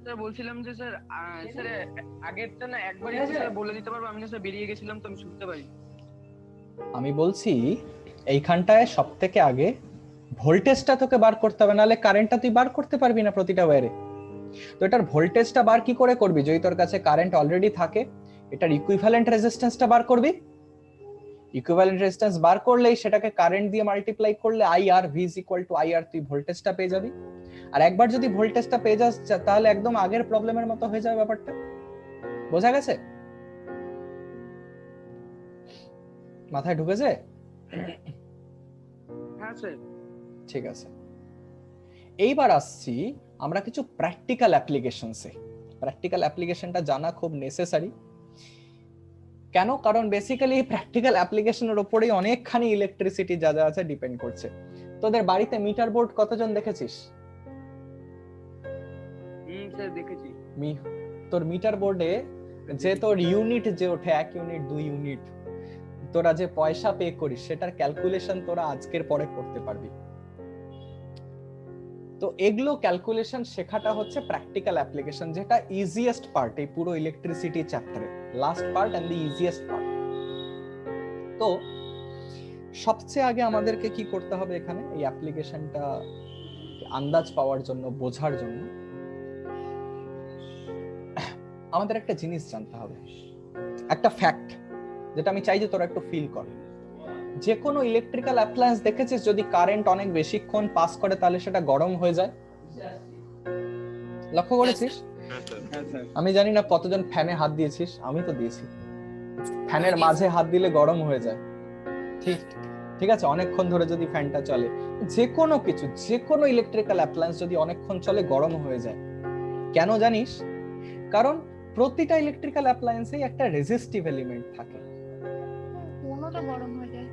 স্যার বলছিলাম যে স্যার স্যার আগেরটা না একবার একটু স্যার বলে দিতে পারবো, আমি না স্যার বেরিয়ে গেছিলাম তো আমি শুনতে পারি। আমি বলছি এইখানটায় সব থেকে আগে ভোল্টেজটা তোকে বার করতে হবে, নাহলে কারেন্টটা তুই বার করতে পারবি না প্রতিটা ওয়্যারে। তো এটার ভোল্টেজটা বার কি করে করবি, যদি তোর কাছে কারেন্ট অলরেডি থাকে এটার ইকুইভ্যালেন্ট রেজিস্ট্যান্সটা বার করবি। ইকুইভ্যালেন্ট রেজিস্ট্যান্স বার করলেই সেটাকে কারেন্ট দিয়ে মাল্টিপ্লাই করলে IR V is equal to IR, তুই ভোল্টেজটা পেয়ে যাবি। আর একবার যদি ভোল্টেজটা পেয়ে যাস তাহলে একদম আগের প্রবলেমের মতো হয়ে যাবে ব্যাপারটা। বোঝা গেছে? মাথায় ঢুকেছে? হ্যাঁ স্যার। ঠিক আছে, এইবার আসছি আমরা কিছু প্র্যাকটিক্যাল অ্যাপ্লিকেশনসে। প্র্যাকটিক্যাল অ্যাপ্লিকেশনটা জানা খুব নেসেসারি। কেন? কারণ বেসিক্যালি প্র্যাকটিক্যাল অ্যাপ্লিকেশনের উপরেই অনেকখানি ইলেকট্রিসিটি যা যা আছে ডিপেন্ড করছে। তোদের বাড়িতে মিটার বোর্ড কতজন দেখেছিস? স্যার দেখেছি। তোর মিটার বোর্ডে যে তোর ইউনিট যে ওঠে 1 ইউনিট 2 ইউনিট তোরা যে পয়সা পে করিস সেটার ক্যালকুলেশন তোরা আজকের পরে করতে পারবি। তো এগুলো ক্যালকুলেশন শেখাটা হচ্ছে প্র্যাকটিক্যাল অ্যাপ্লিকেশন, যেটা ইজিয়েস্ট পার্ট এই পুরো ইলেকট্রিসিটি চ্যাপ্টারে, last part and the easiest part. তো সবচেয়ে আগে আমাদেরকে কি করতে হবে এখানে এই অ্যাপ্লিকেশনটা আন্দাজ পাওয়ার জন্য, বোঝার জন্য আমাদের একটা জিনিস জানতে হবে, একটা ফ্যাক্ট যেটা আমি চাই যে তোরা একটু ফিল কর। যে কোনো ইলেকট্রিক্যাল অ্যাপ্লায়েন্স দেখেছিস যদি কারেন্ট অনেক বেশিক্ষণ পাস করে তাহলে সেটা গরম হয়ে যায়? লক্ষ্য করেছিস? আমি জানি না কতজন ফ্যানে হাত দিয়েছিস, আমি তো দিয়েছি। ফ্যানের মাঝে হাত দিলে গরম হয়ে যায়, ঠিক আছে? অনেকক্ষণ ধরে যদি ফ্যানটা চলে, যে কোনো কিছু, যে কোনো ইলেকট্রিক্যাল অ্যাপ্লায়েন্স যদি অনেকক্ষণ চলে গরম হয়ে যায়। কেন জানিস? কারণ প্রতিটা ইলেকট্রিক্যাল অ্যাপ্লায়েন্সেই একটা রেজিস্টিভ এলিমেন্ট থাকে। ফোনও তো গরম হয়ে যায়।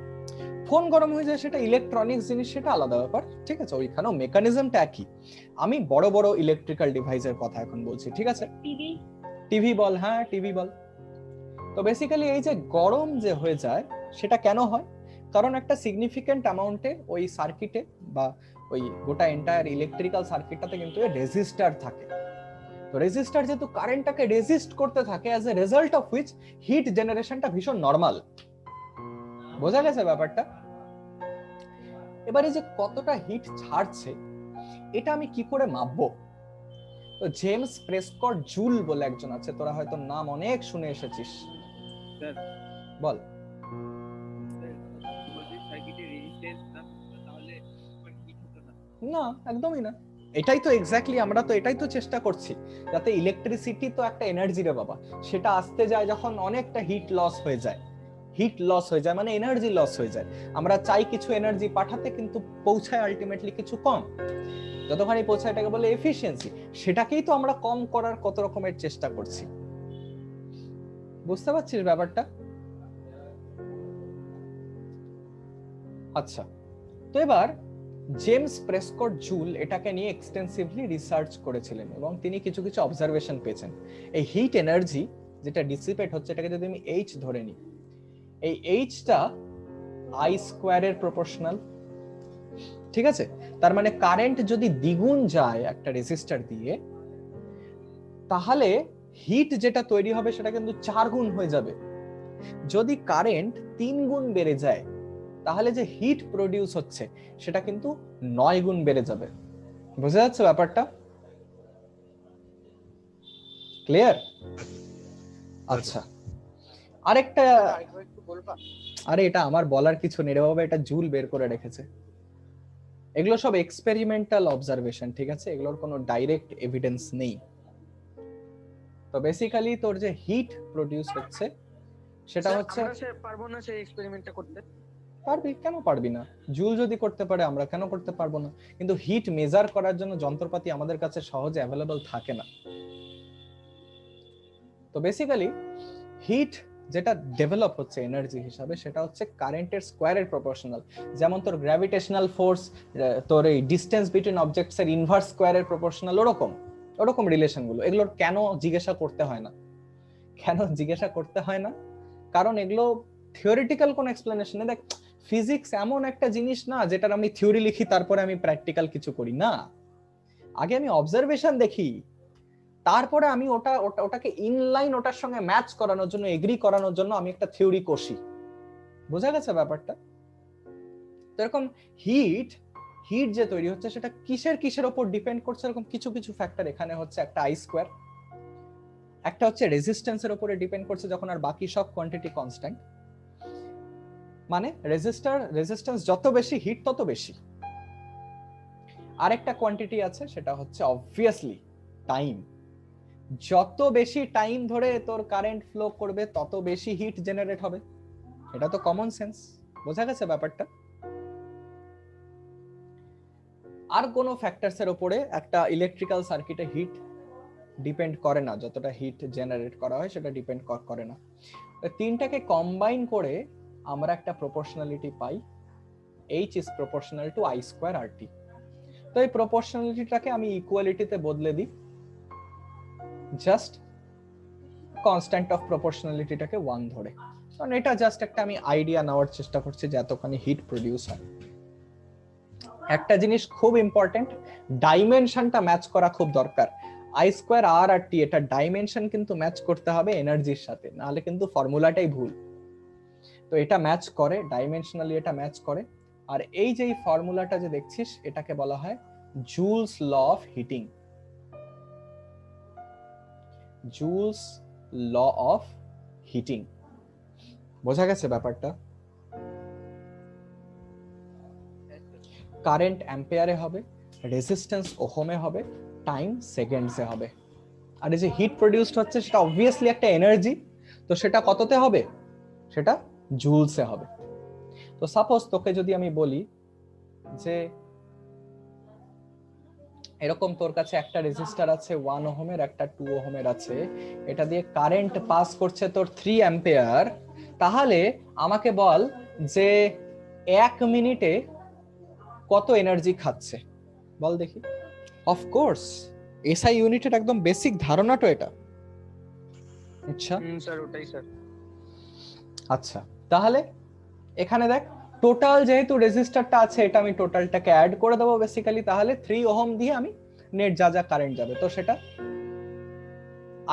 ফোন গরম হয়ে যায় সেটা ইলেকট্রনিক্স জিনিস, সেটা আলাদা ব্যাপার, ঠিক আছে? ওইখানেও মেকানিজমটা একই। আমি বড় বড় ইলেকট্রিক্যাল ডিভাইসের কথা এখন বলছি, ঠিক আছে? টিভি বল, হ্যাঁ টিভি বল। তো বেসিক্যালি এই যে গরম যে হয়ে যায় সেটা কেন হয়? কারণ একটা সিগনিফিকেন্ট অ্যামাউন্টে ওই সার্কিটে বা ওই গোটা এন্টায়ার ইলেকট্রিক্যাল সার্কিটটাতে কিন্তু রেজিস্টার থাকে। তো রেজিস্টার যেহেতু কারেন্টটাকে রেজিস্ট করতে থাকে, as a result of which heat জেনারেশনটা ভীষণ নরমাল। বোঝা গেছে ব্যাপারটা? এবারে যে কতটা হিট ছাড়ছে এটা আমি কি করে মাপবো? তো জেমস প্রেসকট জুল বলে একজন আছে, তোরা হয়তো নাম অনেক শুনে এসেছিস। বল। না, একদমই না। এটাই তো এক্স্যাক্টলি, আমরা তো এটাই তো চেষ্টা করছি, যাতে ইলেকট্রিসিটি তো একটা এনার্জি রে বাবা, সেটা আসতে যায় যখন অনেকটা হিট লস হয়ে যায়। হিট লস হয়ে যায় মানে এনার্জি লস হয়ে যায়। আমরা চাই কিছু এনার্জি পাঠাতে, কিন্তু পৌঁছায় আলটিমেটলি কিছু কম। যতখানি পৌঁছায় এটাকে বলে এফিশিয়েন্সি, সেটাকেই তো আমরা কম করার কত রকমের চেষ্টা করছি। বুঝতে পারছিস ব্যাপারটা? আচ্ছা, তো এবার জেমস প্রেসকট জুল এটাকে নিয়ে এক্সটেন্সিভলি রিসার্চ করেছিলেন এবং তিনি কিছু কিছু অবজারভেশন পেয়েছেন। এই হিট এনার্জি যেটা ডিসিপেট হচ্ছে, এটাকে যদি আমি এইচ ধরে নিই, এই এইচটা আই স্কোয়ারের প্রপোর্শনাল, ঠিক আছে? তার মানে কারেন্ট যদি দ্বিগুণ যায় একটা রেজিস্টার দিয়ে, তাহলে হিট যেটা তৈরি হবে সেটা কিন্তু 4 গুণ হয়ে যাবে। যদি কারেন্ট 3 গুণ বেড়ে যায় তাহলে যে হিট প্রডিউস হচ্ছে সেটা কিন্তু 9 গুণ বেড়ে যাবে। বুঝা যাচ্ছে ব্যাপারটা? ক্লিয়ার? আচ্ছা, আরেকটা, আরে এটা আমার বলার কিছু নেই রে বাবা, এটা জুল বের করে রেখেছে। এগুলো সব এক্সপেরিমেন্টাল অবজারভেশন, ঠিক আছে? এগুলোর কোনো ডাইরেক্ট এভিডেন্স নেই। তো বেসিক্যালি তোর যে হিট প্রডিউস হচ্ছে সেটা হচ্ছে, আমরা পারবো না সেই এক্সপেরিমেন্টটা করতে? পারবি, কেন পারবি না? জুল যদি করতে পারে আমরা কেন করতে পারবো না? কিন্তু হিট মেজার করার জন্য যন্ত্রপাতি আমাদের কাছে সহজে অ্যাভেলেবল থাকে না। তো বেসিক্যালি হিট যেটা ডেভেলপ হচ্ছে এনার্জি হিসাবে, সেটা হচ্ছে কারেন্টের স্কোয়ারের প্রপোর্শনাল। যেমন তোর গ্র্যাভিটেশনাল ফোর্স তোর এই ডিসটেন্স বিটুইন অবজেক্টস এর ইনভার্স স্কোয়ারের প্রপোর্শনাল, ওরকম রিলেশন গুলো। এগুলোর কেন জিজ্ঞাসা করতে হয় না? কেন জিজ্ঞাসা করতে হয় না? কারণ এগুলো থিওরিটিক্যাল কোন এক্সপ্লেনেশন নেই। দেখ, ফিজিক্স এমন একটা জিনিস না যেটার আমি থিওরি লিখি তারপরে আমি প্র্যাকটিক্যাল কিছু করি না। আগে আমি অবজারভেশন দেখি, তারপরে আমি ওটাকে ইনলাইন ওটার সঙ্গে ম্যাচ করানোর জন্য, এগ্রি করানোর জন্য আমি একটা থিওরি কষি। বোঝা গেছে ব্যাপারটা? তো এরকম হিট যে তৈরি হচ্ছে সেটা কিসের উপর ডিপেন্ড করছে? এরকম কিছু কিছু ফ্যাক্টর এখানে হচ্ছে। একটা আই স্কোয়ার, একটা হচ্ছে রেজিস্ট্যান্সের উপরে ডিপেন্ড করছে, যখন আর বাকি সব কোয়ান্টিটি কনস্ট্যান্ট। মানে রেজিস্ট্যান্স যত বেশি, হিট তত বেশি। আরেকটা কোয়ান্টিটি আছে, সেটা হচ্ছে অবভিয়াসলি টাইম। যত বেশি টাইম ধরে তোর কারেন্ট ফ্লো করবে তত বেশি হিট জেনারেট হবে। এটা তো কমন সেন্স। বোঝা গেছে ব্যাপারটা? আর কোনো ফ্যাক্টরস এর উপরে একটা ইলেকট্রিক্যাল সার্কিটে হিট ডিপেন্ড করে না, যতটা হিট জেনারেট করা হয় সেটা ডিপেন্ড করে না। তিনটাকে কম্বাইন করে আমরা একটা proportionality pi, H is proportional to I square RT। তো এই প্রপোর্শনালিটিটাকে আমি ইকুয়ালিটিতে বদলে দিই, জাস্ট কনস্ট্যান্ট অফ প্রপোর্শনালিটিটাকে 1 ধরে, কারণ এটা জাস্ট একটা আমি আইডিয়া নেওয়ার চেষ্টা করছি যে এতখানি হিট প্রডিউস হয়। একটা জিনিস খুব ইম্পর্টেন্ট, ডাইমেনশনটা ম্যাচ করা খুব দরকার। আই স্কোয়ার আর আর টি, এটা ডাইমেনশন কিন্তু ম্যাচ করতে হবে এনার্জির সাথে, নাহলে কিন্তু ফর্মুলাটাই ভুল। তো এটা ম্যাচ করে, ডাইমেনশনালি এটা ম্যাচ করে। আর এই যে ফর্মুলাটা যে দেখছিস, এটাকে বলা হয় Joule's law of heating. Joule's law of heating, বোঝা গেছে ব্যাপারটা? কারেন্ট অ্যাম্পিয়ারে হবে, রেজিস্ট্যান্স ওহমে হবে, টাইম সেকেন্ডসে হবে। আর এই যে হিট প্রডিউসড হচ্ছে সেটা অবভিয়াসলি একটা এনার্জি, তো সেটা কততে হবে? সেটা জুলসে হবে। তো সাপোজ তোকে যদি আমি বলি যে এরকম তোর কাছে একটা রেজিস্টার আছে 1 ওহমের, একটা 2 ওহমের আছে, এটা দিয়ে কারেন্ট পাস করছে তোর 3 অ্যাম্পিয়ার, তাহলে আমাকে বল যে 1 মিনিটে কত এনার্জি খাচ্ছে, বল দেখি। অফকোর্স এসআই ইউনিটের একদম বেসিক ধারণাটা এটা। আচ্ছা স্যার ওটাই স্যার। আচ্ছা, তাহলে এখানে দেখ টোটাল যেহেতু রেজিস্টারটা আছে, এটা আমি টোটালটাকে অ্যাড করে দেবো বেসিক্যালি, তাহলে 3 ওহম দিয়ে আমি নেট যা যা কারেন্ট যাবে, তো সেটা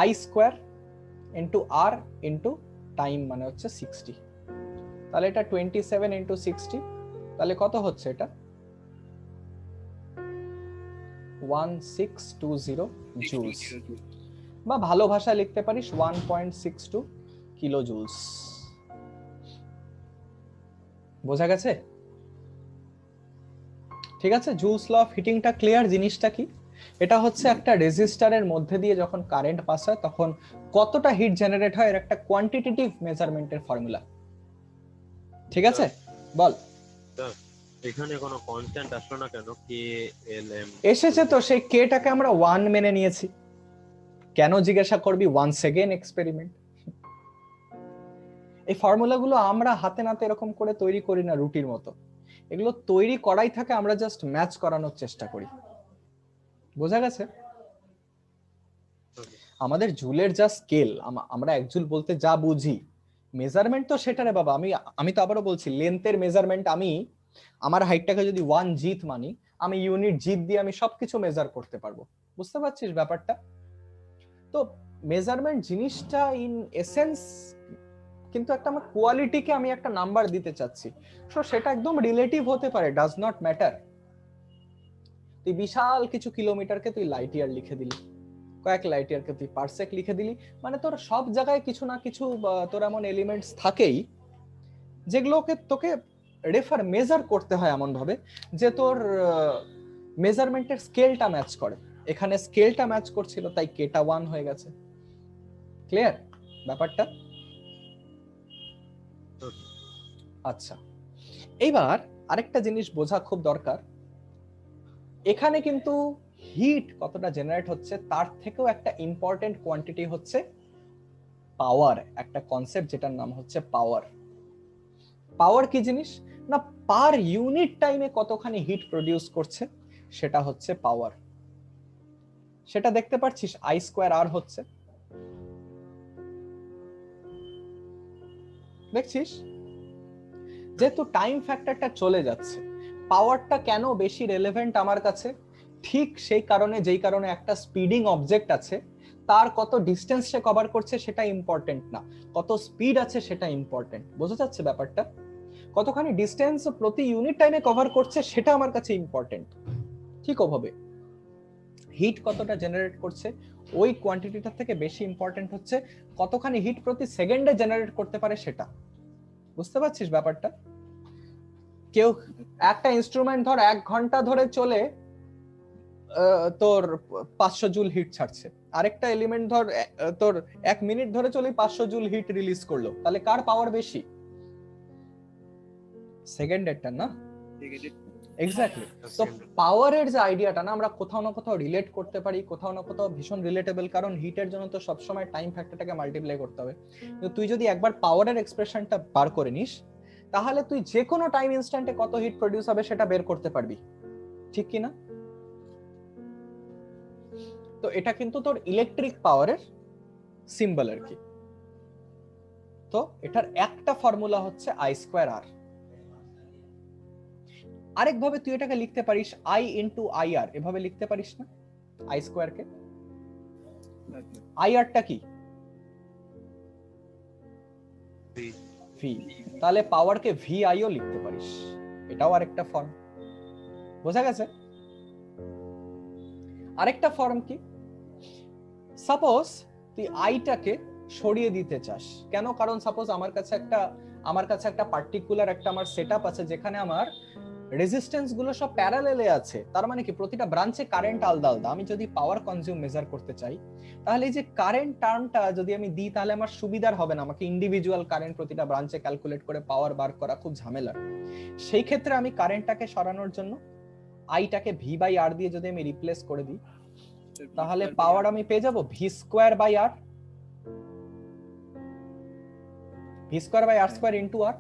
I square into R into time মানে হচ্ছে 60, তাহলে এটা 27 ইন্টু 60, তাহলে কত হচ্ছে এটা? 1620 জুলস, বা ভালো ভাষায় লিখতে পারিস 1.62 কিলো জুলস। বোঝা গেছে? ঠিক আছে, জুলস ল অফ হিটিংটা ক্লিয়ার? জিনিসটা কি? এটা হচ্ছে একটা রেজিস্টারের মধ্যে দিয়ে যখন কারেন্ট পাস হয় তখন কতটা হিট জেনারেট হয়, এর একটা কোয়ান্টিটেটিভ মেজারমেন্টের ফর্মুলা। ঠিক আছে, বল। এখানে কোনো কনস্ট্যান্ট আসলো না কেন? কে এল এম এসেছে তো, সেই কেটাকে আমরা 1 মেনে নিয়েছি। কেন জিজ্ঞাসা করবি? Once again experiment. এই ফর্মুলাগুলো আমরা হাতে নাতে এরকম করে তৈরি করি না রুটির মতো, এগুলো তৈরি করাই থাকে, আমরা জাস্ট ম্যাচ করানোর চেষ্টা করি। বোঝা গেছে? আমাদের জুলের যা স্কেল, আমরা 1 জুল বলতে যা বুঝি, মেজারমেন্ট তো সেটা রে বাবা। আমি তো আবারও বলছি, লেন্থের মেজারমেন্ট, আমি আমার হাইটটাকে যদি 1 জিথ মানি, আমি ইউনিট জিথ দিয়ে আমি সবকিছু মেজার করতে পারবো। বুঝতে পারছিস ব্যাপারটা? তো মেজারমেন্ট জিনিসটা ইন এসেন্স কিন্তু একটা আমার কোয়ালিটিকে আমি একটা নাম্বার দিতে চাচ্ছি, সো সেটা একদম রিলেটিভ হতে পারে, ডাজ নট ম্যাটার। তুই বিশাল কিছু কিলোমিটারকে তুই লাইট ইয়ার লিখে দিলি, কয়েক লাইট ইয়ারকে তুই পারসেক লিখে দিলি, মানে তোর সব জায়গায় কিছু না কিছু তোর এমন এলিমেন্টস থাকেই যেগুলোকে তোকে রেফার মেজার করতে হয় এমন ভাবে যে তোর মেজারমেন্টের স্কেলটা ম্যাচ করে। এখানে স্কেলটা ম্যাচ করছিল, তাই কেটা 1 হয়ে গেছে। ক্লিয়ার ব্যাপারটা? আচ্ছা, এইবার আরেকটা জিনিস বোঝা খুব দরকার, এখানে কিন্তু হিট কতটা জেনারেট হচ্ছে তার থেকেও একটা ইম্পর্টেন্ট কোয়ান্টিটি হচ্ছে পাওয়ার, একটা কনসেপ্ট যেটার নাম হচ্ছে পাওয়ার। পাওয়ার কি জিনিস না, পার ইউনিট টাইমে কতখানি হিট প্রডিউস করছে সেটা হচ্ছে পাওয়ার। সেটা দেখতে পাচ্ছিস আই স্কোয়ার আর হচ্ছে, দেখছিস? যেহেতু টাইম ফ্যাক্টরটা চলে যাচ্ছে, পাওয়ারটা কেন বেশি রেলেভেন্ট আমার কাছে? ঠিক সেই কারণে, যেই কারণে একটা স্পিডিং অবজেক্ট আছে, তার কত ডিস্টেন্স সে কভার করছে সেটা ইম্পর্টেন্ট না, কত স্পিড আছে সেটা ইম্পর্টেন্ট। বোঝা যাচ্ছে ব্যাপারটা? কতখানি ডিস্টেন্স প্রতি ইউনিট টাইমে কভার করছে সেটা আমার কাছে ইম্পর্টেন্ট। ঠিক ওভাবে হিট কতটা জেনারেট করছে ওই কোয়ান্টিটিটা থেকে বেশি ইম্পর্টেন্ট হচ্ছে কতখানি হিট প্রতি সেকেন্ডে জেনারেট করতে পারে সেটা। বুঝতে পারছিস ব্যাপারটা? কেউ একটা ইনস্ট্রুমেন্ট ধর 1 ঘন্টা ধরে চলে তোর 500 জুল হিট ছাড়ছে, আরেকটা এলিমেন্ট ধর তোর 1 মিনিট ধরে চলে 500 জুল হিট রিলিজ করলো, তাহলে কার পাওয়ার বেশি? সেকেন্ডেরটা না? এক্স্যাক্টলি। তো পাওয়ারের যে আইডিয়াটা না, আমরা কোথাও না কোথাও রিলেট করতে পারি, কোথাও না কোথাও ভীষণ রিলেটেবল, কারণ হিটের জন্য তো সবসময় টাইম ফ্যাক্টরটাকে মাল্টিপ্লাই করতে হবে। কিন্তু তুই যদি একবার পাওয়ারের এক্সপ্রেশনটা বার করে নিস, তাহলে তুই যে কোনো টাইম ইনস্ট্যান্টে কত হিট প্রডিউস হবে সেটা বের করতে পারবি, ঠিক কি না? তো এটা কিন্তু তোর ইলেকট্রিক পাওয়ারের সিম্বল আর কি। তো এটার একটা ফর্মুলা হচ্ছে আই স্কোয়ার আর। আরেকভাবে তুই এটাকে লিখতে পারিস আই ইন্টু আই আর, এভাবে লিখতে পারিস না আই স্কোয়ার কে? আই আরটা কি? ভি। তাহলে পাওয়ারকে ভি আইও লিখতে পারিস, এটাও আরেকটা ফর্ম। বোঝা গেছে? আরেকটা ফর্ম কি, সাপোজ তুই আইটাকে সরিয়ে দিতে চাস, কেন? কারণ সাপোজ আমার কাছে একটা পার্টিকুলার একটা আমার সেটআপ আছে যেখানে আমার রেজিস্ট্যান্স গুলো সব প্যারালেলে আছে, তার মানে কি প্রতিটা ব্রাঞ্চে কারেন্ট আলাদা আলাদা। আমি যদি পাওয়ার কনজিউম মেজার করতে চাই, তাহলে এই যে কারেন্ট টার্মটা যদি আমি দিই তাহলে আমার সুবিধার হবে না, আমাকে ইন্ডিভিজুয়াল কারেন্ট প্রতিটা ব্রাঞ্চে ক্যালকুলেট করে পাওয়ার বার করা খুব ঝামেলা। সেই ক্ষেত্রে আমি কারেন্টটাকে সরানোর জন্য আইটাকে ভি বাই আর দিয়ে যদি আমি রিপ্লেস করে দিই, তাহলে পাওয়ার আমি পেয়ে যাব V square by R, V square by R square into R.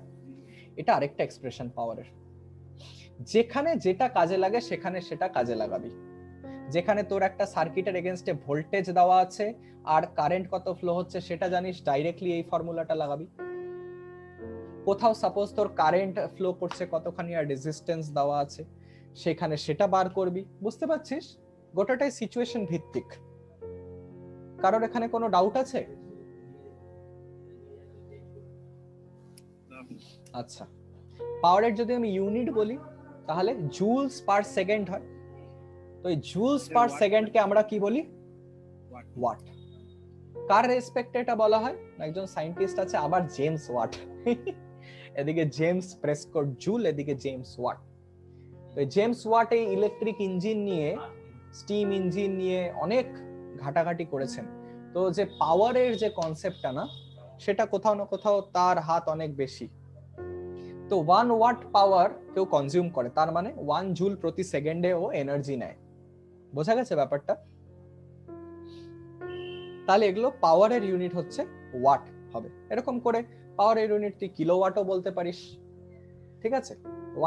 এটা আরেকটা এক্সপ্রেশন পাওয়ারের। যেখানে যেটা কাজে লাগে সেখানে সেটা কাজে লাগাবি। যেখানে তোর একটা সার্কিটের এগেইনস্টে ভোল্টেজ দেওয়া আছে আর কারেন্ট কত ফ্লো হচ্ছে সেটা জানিস, ডাইরেক্টলি এই ফর্মুলাটা লাগাবি। কোথাও সাপোজ তোর কারেন্ট ফ্লো করছে কতখানি আর রেজিস্ট্যান্স দেওয়া আছে, সেখানে সেটা বার করবি। বুঝতে পারছিস? গোটাটাই সিচুয়েশন ভিত্তিক। কারোর এখানে কোনো ডাউট আছে? আচ্ছা, পাওয়ারের যদি আমি ইউনিট বলি তাহলে জুলস পার সেকেন্ড হয়। তো এই জুলস পার সেকেন্ডকে আমরা কি বলি? ওয়াট। কার রেসপেক্টে এটা বলা হয়? একজন সায়েন্টিস্ট আছে আবার, জেমস ওয়াট। এদিকে জেমস প্রেসকট জুল, এদিকে জেমস ওয়াট। তো জেমস ওয়াট এই ইলেকট্রিক ইঞ্জিন নিয়ে, স্টিম ইঞ্জিন নিয়ে অনেক ঘাটাঘাটি করেছেন। তো যে পাওয়ারের যে কনসেপ্টটা না, সেটা কোথাও না কোথাও তার হাত অনেক বেশি। তো 1 ওয়াট পাওয়ার কেউ কনজিউম করে, তার মানে 1 জুল প্রতি সেকেন্ডে ও এনার্জি নেয়। বোঝা গেছে ব্যাপারটা? তাহলে এগুলো পাওয়ারের ইউনিট হচ্ছে ওয়াট হবে। এরকম করে পাওয়ারের ইউনিট তুই কিলোওয়াটও বলতে পারিস। ঠিক আছে?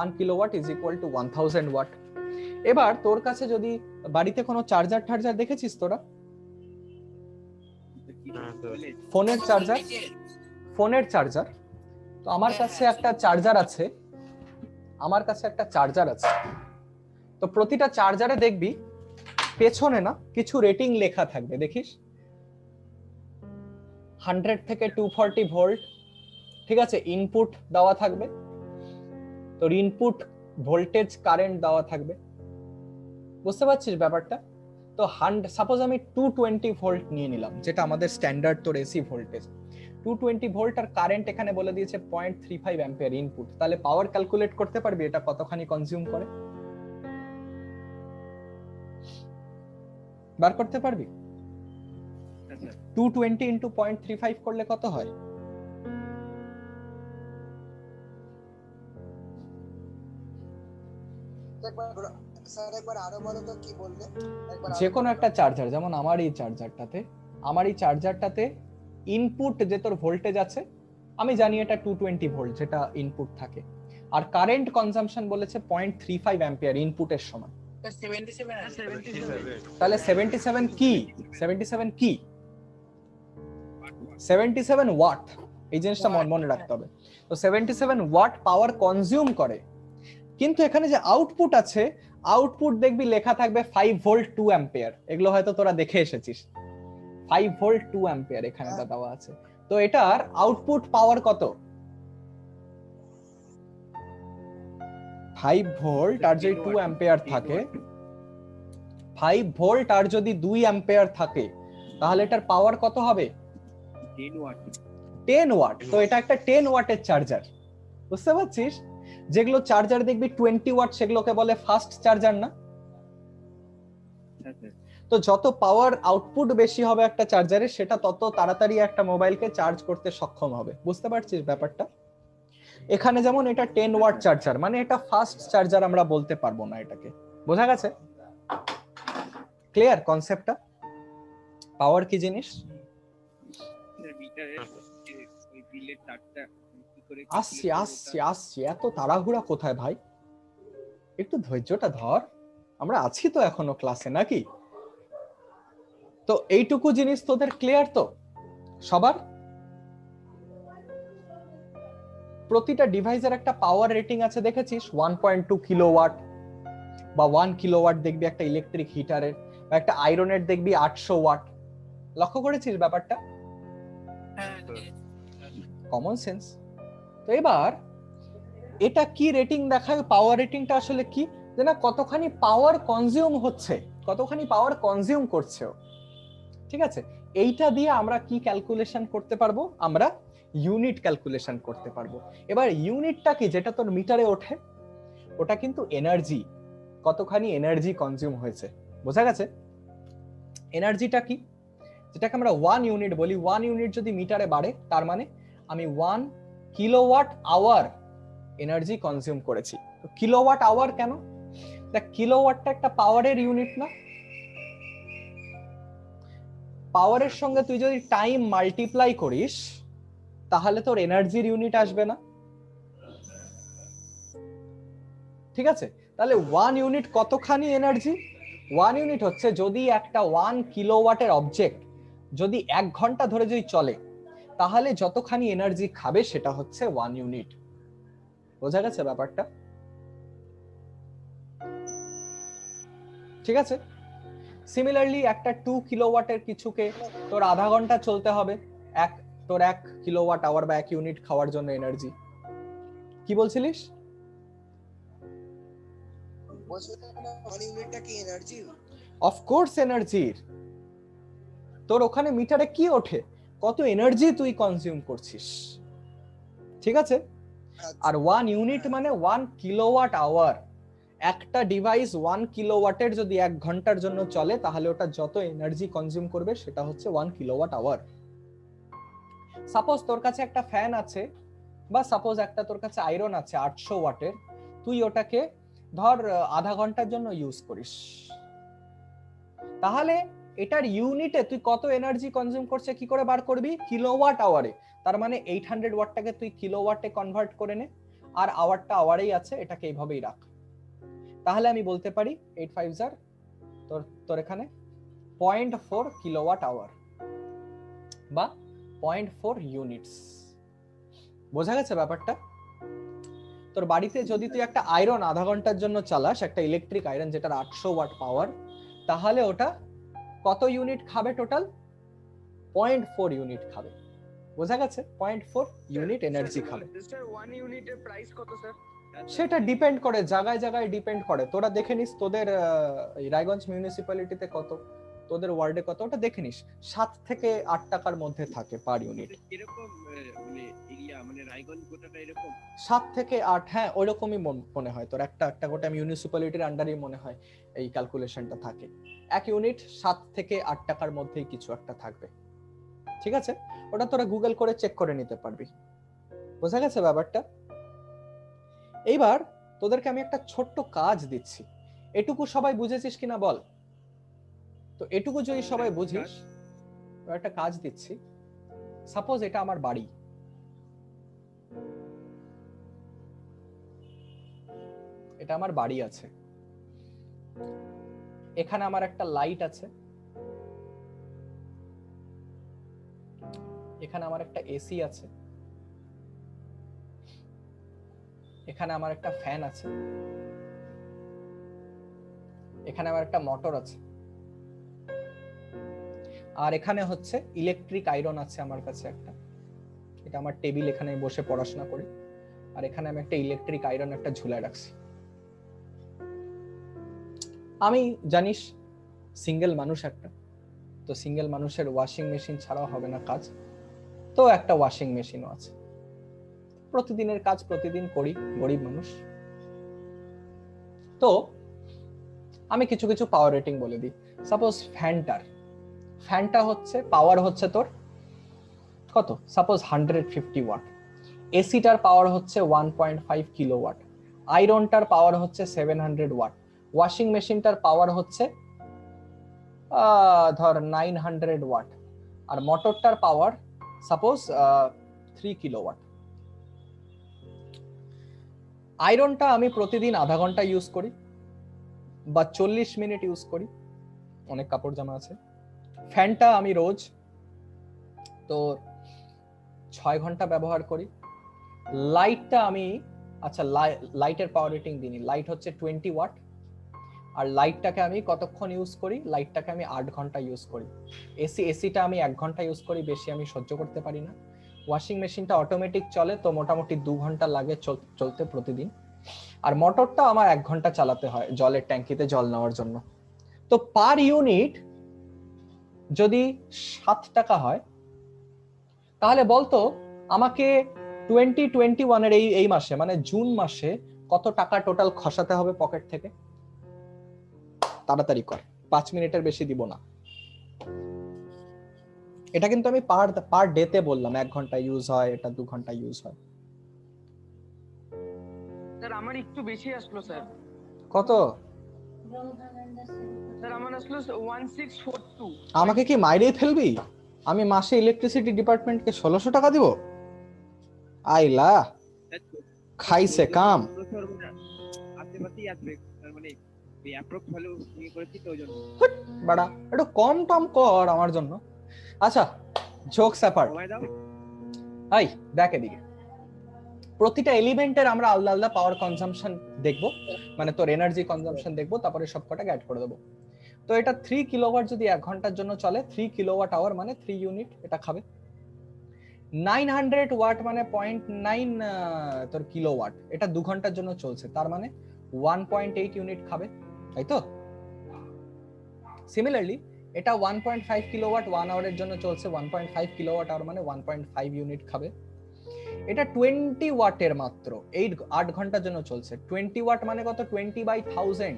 1 kilowatt is equal to 1000 watt. এবার তোর কাছে যদি বাড়িতে কোনো চার্জার টার্জার দেখেছিস তোরা? ফোনের চার্জার। তো আমার কাছে একটা চার্জার আছে, তো প্রতিটা চার্জারে দেখবি পেছনে না কিছু রেটিং লেখা থাকবে, দেখিস 100 থেকে 240 ভোল্ট। ঠিক আছে? ইনপুট দেওয়া থাকবে, তোর ইনপুট ভোল্টেজ কারেন্ট দেওয়া থাকবে। বুঝতে পারছিস ব্যাপারটা? তো সাপোজ আমি 220 ভোল্ট নিয়ে নিলাম, যেটা আমাদের স্ট্যান্ডার্ড তোর এসি ভোল্টেজ। 220 ভোল্ট আর কারেন্ট এখানে বলে দিয়েছে 0.35 অ্যাম্পিয়ার ইনপুট। তাহলে পাওয়ার ক্যালকুলেট করতে পারবি এটা কতখানি কনজিউম করে? বার করতে পারবি? 220 ইনটু 0.35 করলে কত হয়? যে কোনো একটা চার্জার, যেমন আমার এই চার্জারটাতে ইনপুট যে তোর ভোল্টেজ আছে, আমি জানি এটা 220 ভোল্ট যেটা ইনপুট থাকে, আর কারেন্ট কনজাম্পশন বলেছে 0.35 অ্যাম্পিয়ার ইনপুটের সমান। তাহলে 77 কি? 77 ওয়াট। এই জিনিসটা মনে রাখতে হবে। তো 77 ওয়াট পাওয়ার কনজিউম করে। কিন্তু এখানে যে আউটপুট আছে, আউটপুট দেখবি লেখা থাকবে 5 ভোল্ট 2 অ্যাম্পিয়ার। এগুলো হয়তো তোরা দেখে এসেছিস, 5 ভোল্ট 2 অ্যাম্পিয়ার এখানে দেওয়া আছে। তো এটার আউটপুট পাওয়ার কত? 5 ভোল্ট আর যদি 2 অ্যাম্পিয়ার থাকে, 5 ভোল্ট আর যদি 2 অ্যাম্পিয়ার থাকে, তাহলে এটার পাওয়ার কত হবে? 10 ওয়াট। তো এটা একটা 10 ওয়াটের চার্জার। বুঝতে পারছিস? যেগুলো চার্জার দেখবি 20 ওয়াট, সেগুলোকে বলে ফাস্ট চার্জার না? তো যত পাওয়ার আউটপুট বেশি হবে একটা চার্জারে, সেটা তত তাড়াতাড়ি একটা মোবাইলকে চার্জ করতে সক্ষম হবে। বুঝতে পারছিস ব্যাপারটা? এখানে যেমন এটা 10 ওয়াট চার্জার, মানে এটা ফাস্ট চার্জার আমরা বলতে পারবো না এটাকে। বোঝা গেছে? ক্লিয়ার কনসেপ্টটা? পাওয়ার কি জিনিস? আসছি। এত তাড়াহুড়া কোথায় ভাই? একটু ধৈর্যটা ধর, আমরা আছি তো এখনো ক্লাসে, নাকি? তো এইটুকু জিনিস তোদের ক্লিয়ার তো? সবার? প্রতিটা ডিভাইসের একটা পাওয়ার রেটিং আছে, দেখেছিস? 1.2 কিলোওয়াট বা 1 কিলোওয়াট দেখবি একটা ইলেকট্রিক হিটারের, বা একটা আয়রনের দেখবি 800 ওয়াট। লক্ষ্য করেছিস ব্যাপারটা? হ্যাঁ কমন সেন্স। তো এবার এটা কি রেটিং দেখায়? পাওয়ার রেটিংটা আসলে কি, যে না কতখানি পাওয়ার কনজিউম হচ্ছে, কতখানি পাওয়ার কনজিউম করছে ও। ঠিক আছে, এইটা দিয়ে আমরা কি ক্যালকুলেশন করতে পারবো? আমরা ইউনিট ক্যালকুলেশন করতে পারবো। এবার ইউনিটটা কি, যেটা তোর মিটারে ওঠে, ওটা কিন্তু এনার্জি, কতখানি এনার্জি কনজিউম হয়েছে। বোঝা গেছে? এনার্জিটা কি, যেটাকে আমরা 1 ইউনিট বলি। 1 ইউনিট যদি মিটারে বাড়ে, তার মানে আমি 1 কিলোওয়াট আওয়ার এনার্জি কনজিউম করেছি। তো কিলোওয়াট আওয়ার কেন? দেখ, কিলোওয়াটটা একটা পাওয়ারের ইউনিট না? পাওয়ারের সঙ্গে তুই যদি টাইম মাল্টিপ্লাই করিস, তাহলে তোর এনার্জির ইউনিট আসবে না? ঠিক আছে, তাহলে 1 ইউনিট কতখানি এনার্জি? 1 ইউনিট হচ্ছে, যদি একটা 1 কিলোওয়াটের অবজেক্ট যদি 1 ঘন্টা ধরে যদি চলে, তাহলে যতখানি এনার্জি খাবে সেটা হচ্ছে 1 ইউনিট। বোঝা গেছে ব্যাপারটা? ঠিক আছে, সিমিলারলি একটা 2 কিলোওয়াটের কিছুকে তোর আধা ঘন্টা চলতে হবে, তোর 1 কিলোওয়াট আওয়ার বা 1 ইউনিট খাওয়ার জন্য এনার্জি। কি বলছিলিস? ওয়ান ইউনিটটা কি এনার্জি? অফকোর্স এনার্জির। তোর ওখানে মিটারে কি ওঠে, কত এনার্জি তুই কনজিউম করছিস। ঠিক আছে, আর 1 ইউনিট মানে 1 কিলোওয়াট আওয়ার। একটা ডিভাইস 1 কিলোওয়াটের যদি 1 ঘন্টার জন্য চলে, তাহলে ওটা যত এনার্জি কনজিউম করবে সেটা হচ্ছে 1 কিলোওয়াট আওয়ার। সাপোজ তোর কাছে একটা ফ্যান আছে, বা সাপোজ একটা তোর কাছে আয়রন আছে 800 ওয়াটের, তুই ওটাকে ধর আধা ঘন্টার জন্য ইউজ করিস, তাহলে এটার ইউনিটে তুই কত এনার্জি কনজিউম করছে কি করে বার করবি? কিলোওয়াট আওয়ারে। তার মানে 800 ওয়াটটাকে তুই কিলোওয়াটে কনভার্ট করে নে, আর আওয়ারটা আওয়ারেই আছে, এটাকে এইভাবেই রাখ। তাহলে আমি বলতে পারি 8 5 জার তোর এখানে 0.4 কিলোওয়াট আওয়ার বা 0.4 ইউনিটস। বোঝা গেছে ব্যাপারটা? তোর বাড়িতে যদি তুই একটা আয়রন আধা ঘন্টার জন্য চালাস, একটা ইলেকট্রিক আয়রন যেটার 800 ওয়াট পাওয়ার, তাহলে ওটা কত ইউনিট খাবে? টোটাল 0.4 ইউনিট খাবে। বোঝা গেছে? 0.4 ইউনিট এনার্জি খাবে। স্যার 1 ইউনিটের প্রাইস কত স্যার? সেটা ডিপেন্ড করে, জায়গায় জায়গায় ডিপেন্ড করে। তোরা দেখে নিস তোদের রায়গঞ্জ মিউনিসিপ্যালিটিতে কত, তোদের ওয়ার্ডে কত, ওটা দেখে নিস। 7 থেকে 8 টাকার মধ্যে থাকে পার ইউনিট। এরকম মানে এরিয়া, মানে রায়গঞ্জ গোটাটা এরকম 7 থেকে 8, হ্যাঁ ওইরকমই মনে হয়। তোর একটা গোটা মিউনিসিপ্যালিটির আন্ডারেই মনে হয় এই ক্যালকুলেশনটা থাকে। 1 ইউনিট 7 থেকে 8 টাকার মধ্যেই কিছু একটা থাকবে। ঠিক আছে, ওটা তোরা গুগল করে চেক করে নিতে পারবি। বোঝা গেছে ব্যাপারটা? এইবার তোদেরকে আমি একটা ছোট্ট কাজ দিচ্ছি, এটুকু সবাই বুঝেছিস কিনা বল? তো এটুকু যদি সবাই বুঝিস, একটা কাজ দিচ্ছি। সাপোজ এটা আমার বাড়ি, এটা আমার বাড়ি আছে, এখানে আমার একটা লাইট আছে, এখানে আমার একটা এসি আছে, এখানে আমার একটা ফ্যান আছে, এখানে আমার একটা মোটর আছে, আর এখানে হচ্ছে ইলেকট্রিক আয়রন আছে আমার কাছে একটা, এটা আমার টেবিল, এখানে বসে পড়াশোনা করি, আর এখানে আমি একটা ইলেকট্রিক আয়রন একটা ঝুলায় রাখছি। আমি জানিস সিঙ্গেল মানুষ একটা, তো সিঙ্গেল মানুষের ওয়াশিং মেশিন ছাড়াও হবে না কাজ, তো একটা ওয়াশিং মেশিনও আছে। প্রতিদিনের কাজ প্রতিদিন করি, গরিব মানুষ। তো আমি কিছু কিছু পাওয়ার রেটিং বলে দিই। সাপোজ ফ্যানটা হচ্ছে পাওয়ার হচ্ছে তোর কত, সাপোজ 150 ওয়াট, এসিটার পাওয়ার হচ্ছে 1.5 কিলোওয়াট, আয়রনটার পাওয়ার হচ্ছে 700 ওয়াট, ওয়াশিং মেশিনটার পাওয়ার হচ্ছে ধর 900 ওয়াট, আর মোটরটার পাওয়ার সাপোজ 3 কিলোওয়াট। আয়রনটা আমি প্রতিদিন আধা ঘন্টা ইউজ করি বা 40 মিনিট ইউজ করি, অনেক কাপড় জামা আছে। ফ্যানটা আমি রোজ তো 6 ঘন্টা ব্যবহার করি। লাইটটা আমি, আচ্ছা লাইটের পাওয়ার রেটিং দিই। লাইট হচ্ছে 20 ওয়াট, আর লাইটটাকে আমি কতক্ষণ ইউজ করি? লাইটটাকে আমি 8 ঘন্টা ইউজ করি। এসিটা আমি 1 ঘন্টা ইউজ করি, বেশি আমি সহ্য করতে পারি না। ওয়াশিং মেশিনটা অটোমেটিক চলে, তো মোটামুটি 2 ঘন্টা লাগে চলতে প্রতিদিন। আর মোটরটা আমার 1 ঘন্টা চালাতে হয় জলের ট্যাঙ্কিতে জল নেওয়ার জন্য। তো পার ইউনিট যদি 7 টাকা হয়, তাহলে বলতো আমাকে 2021 এর এই মাসে মানে জুন মাসে কত টাকা টোটাল খসাতে হবে পকেট থেকে? তাড়াতাড়ি কর, 5 মিনিটের বেশি দিব না। এটা কিন্তু আমি পার ডেতে বললাম, 1 ঘন্টা ইউজ হয়, এটা 2 ঘন্টা ইউজ হয়। স্যার আমার একটু বেশি আসলো স্যার। কত? স্যার আমার আসলো 1642। আমাকে কি মাইরেই ফেলবি? আমি মাসে ইলেকট্রিসিটি ডিপার্টমেন্টকে 1600 টাকা দিব? আইলা খাইছে কাম। আশেপাশেই আসবে, তার মানে এই অ্যাপ্রক্স ভ্যালু নিয়ে করেছি তো ওই জন্য। বাড়া একটু কম টম কর আমার জন্য। আচ্ছা, জোকস অ্যাপার্ট, সময় দাও। হাই দেখ এদিকে। প্রতিটা এলিমেন্টের আমরা আলাদা আলাদা পাওয়ার কনজাম্পশন দেখব, মানে তোর এনার্জি কনজাম্পশন দেখব, তারপরে সবকটাকে অ্যাড করে দেবো। তো এটা 3 কিলোওয়াট যদি 1 ঘন্টার জন্য চলে, 3 কিলোওয়াট আওয়ার মানে 3 ইউনিট এটা খাবে। 900 ওয়াট মানে 0.9 তোর কিলোওয়াট, এটা 2 ঘন্টার জন্য চলছে, তার মানে 1.8 ইউনিট খাবে, তাই তো? সিমিলারলি এটা 1.5 কিলোওয়াট 1 আওয়ারের জন্য চলছে, 1.5 কিলোওয়াট আওয়ার মানে 1.5 ইউনিট খাবে। এটা 20 ওয়াটের মাত্র 8 ঘন্টার জন্য চলছে। 20 ওয়াট মানে কত? 20/1000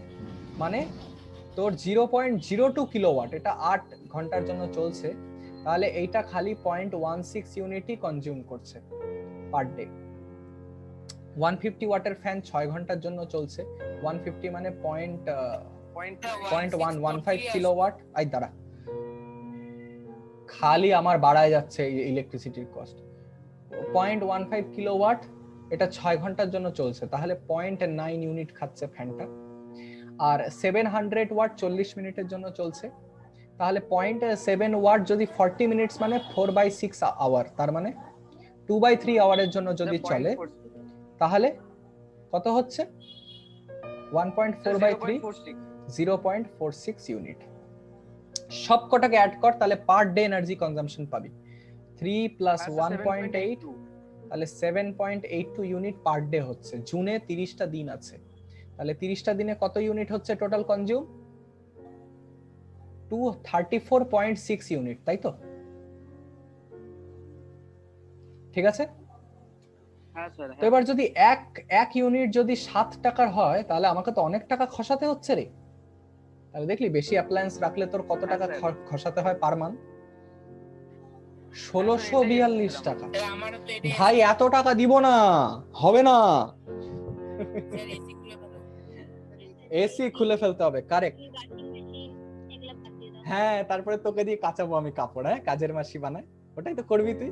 মানে তোর 0.02 কিলোওয়াট, এটা 8 ঘন্টার জন্য চলছে, তাহলে এইটা খালি 0.16 ইউনিটই কনজিউম করছে পার ডে। 150 ওয়াটের ফ্যান 6 ঘন্টার জন্য চলছে, 150 মানে 0.115 কিলোওয়াট। আই দাঁড়া, খালি আমার বাড়ায় যাচ্ছে ইলেকট্রিসিটির কস্ট। 0.15 কিলোওয়াট, এটা 6 ঘন্টার জন্য চলছে, তাহলে 0.9 ইউনিট খাচ্ছে ফ্যানটা। আর 700 ওয়াট 40 মিনিটের জন্য চলছে, তাহলে 0.7 ওয়াট যদি 40 মিনিটস মানে 4/6 আওয়ার, তার মানে 2/3 আওয়ারের জন্য যদি চলে, তাহলে কত হচ্ছে? 1.4/3 0.46 ইউনিট। সবকটাকে অ্যাড কর, তাহলে পার ডে এনার্জি কনজাম্পশন পাবি 3 + 1.8, তাহলে 7.82 ইউনিট পার ডে হচ্ছে। জুনে 30টা দিন আছে, তাহলে 30টা দিনে কত ইউনিট হচ্ছে টোটাল কনজিউম? 234.6 ইউনিট, তাই তো? ঠিক আছে। হ্যাঁ স্যার। তো এবার যদি এক ইউনিট যদি 7 টাকার হয়, তাহলে আমাকে তো অনেক টাকা খসাতে হচ্ছে রে। তাহলে দেখলি বেশি অ্যাপ্লায়েন্স রাখলে তোর কত টাকা খসাতে হয় পার মান্থ? 1642 টাকা। আমারও তো এটা ভাই এত টাকা দিব না, হবে না। এসি খুলে ফেলতে হবে, কারেক্ট। হ্যাঁ, তারপরে তোকে দিয়ে কাচাবো আমি কাপড়, হ্যাঁ কাজের মাসি বানায়, ওটাই তো করবি তুই।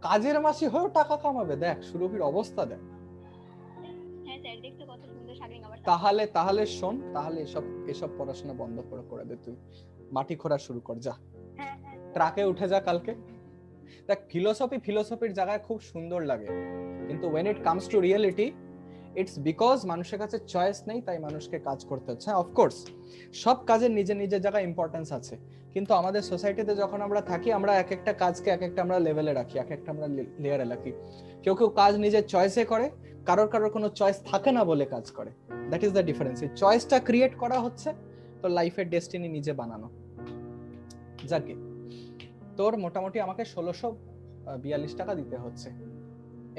কাজের মাসি হয়েও টাকা কামাবে, দেখ সুরভির অবস্থা দেখ। তাহলে শোন, তাহলে এসব পড়াশোনা বন্ধ করে দে, তুই মাটি খোঁড়া শুরু কর, যা ট্রাকে উঠে যা কালকে। দেখ ফিলোসফির জায়গায় খুব সুন্দর লাগে, কিন্তু when it comes to reality it's because মানুষের কাছে চয়েস নেই, তাই মানুষকে কাজ করতে হচ্ছে। হ্যাঁ অফকোর্স সব কাজের নিজের জায়গায় ইম্পর্টেন্স আছে, কিন্তু আমাদের সোসাইটিতে যখন আমরা থাকি, আমরা এক একটা কাজকে এক একটা আমরা লেভেলে রাখি, এক একটা আমরা লেয়ারে রাখি। কেউ কাজ নিজের চয়েসে করে, কারোর কোনো চয়েস থাকে না বলে কাজ করে। That is the difference. এই চয়েসটা ক্রিয়েট করা হচ্ছে তো লাইফের ডেস্টিনি নিজে বানানো। যাকে তোর মোটামুটি আমাকে 1642 টাকা দিতে হচ্ছে।